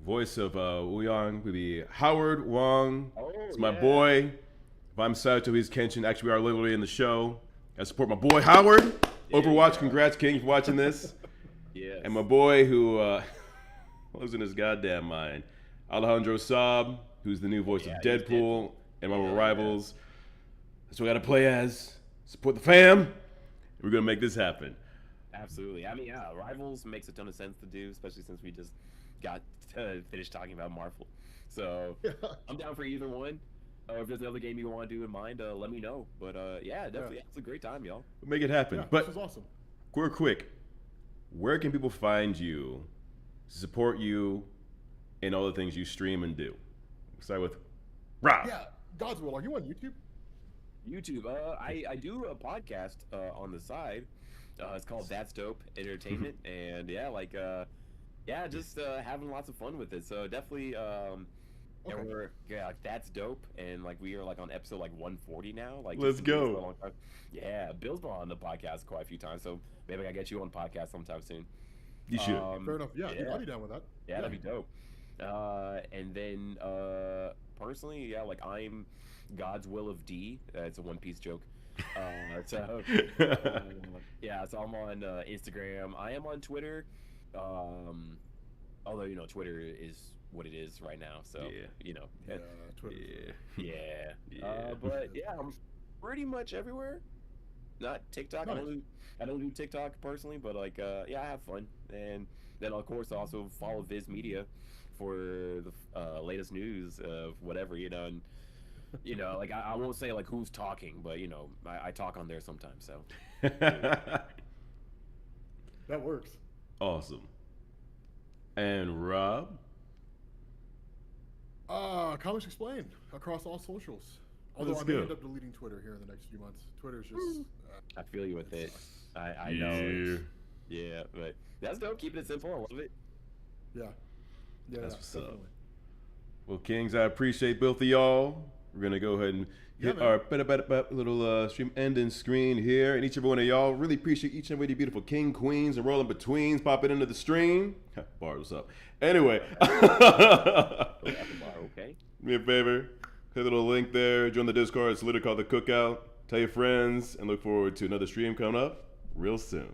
C: voice of Wuyang would be Howard Wong.
D: Oh,
C: It's my
D: yeah.
C: boy. If I'm Saito, he's Kenshin. Actually, we are literally in the show. I support my boy Howard. Overwatch, congrats, King, for watching this.
D: Yeah.
C: And my boy who losing his goddamn mind, Alejandro Saab, who's the new voice
D: Yeah,
C: of
D: he's
C: Deadpool and Marvel
D: Yeah.
C: Rivals. That's what I gotta play as. Support the fam. We're gonna make this happen.
D: Absolutely. I mean, yeah, Rivals makes a ton of sense to do, especially since we just got to finish talking about Marvel. So I'm down for either one. If there's another game you want to do in mind, let me know. But yeah, definitely, it's a great time, y'all.
C: We'll make it happen.
E: Yeah,
C: But
E: this is awesome.
C: real quick, where can people find you, support you, and all the things you stream and do? We'll start with Rob.
E: Yeah, Godswill, are you on YouTube?
D: YouTube. I do a podcast on the side. It's called That's Dope Entertainment, and yeah, just having lots of fun with it. So definitely, That's Dope, and like we are like on episode like 140 now. Like
C: Let's
D: just been doing this for a
C: go.
D: long time. Yeah, Bill's been on the podcast quite a few times, so maybe I gotta get you on the podcast sometime soon.
C: You should.
E: Fair enough. Yeah,
D: yeah.
E: I'll be down with that.
D: Yeah, that'd be dope. And then personally, yeah, like I'm Godswill of D. It's a One Piece joke. Yeah, so I'm on Instagram. I am on Twitter. Although Twitter is what it is right now. So
E: Yeah, Twitter.
D: yeah. But yeah, I'm pretty much everywhere. Not TikTok.
E: Nice.
D: I don't do TikTok personally, but like yeah, I have fun. And then of course also follow Viz Media for the latest news of whatever, and like I won't say like who's talking, but I talk on there sometimes. So
E: That works.
C: Awesome. And Rob?
E: Comics Explained across all socials. Although
C: Let's
E: I may
C: go.
E: end up deleting Twitter here in the next few months. Twitter's just.
D: I feel you with it.
E: sucks.
D: I know. Yeah, but that's dope. Keeping it simple. I love it.
E: Yeah. Yeah,
C: That's what's
E: definitely.
C: up. Well, Kings, I appreciate both of y'all. We're going to go ahead and hit
E: man.
C: our little stream ending screen here. And each and every one of y'all, really appreciate each and every beautiful king, queens, and rolling betweens popping into the stream. Bars, what's up? Anyway.
D: Okay.
C: Me a favor. Hit a little link there. Join the Discord. It's literally called The Cookout. Tell your friends. And look forward to another stream coming up real soon.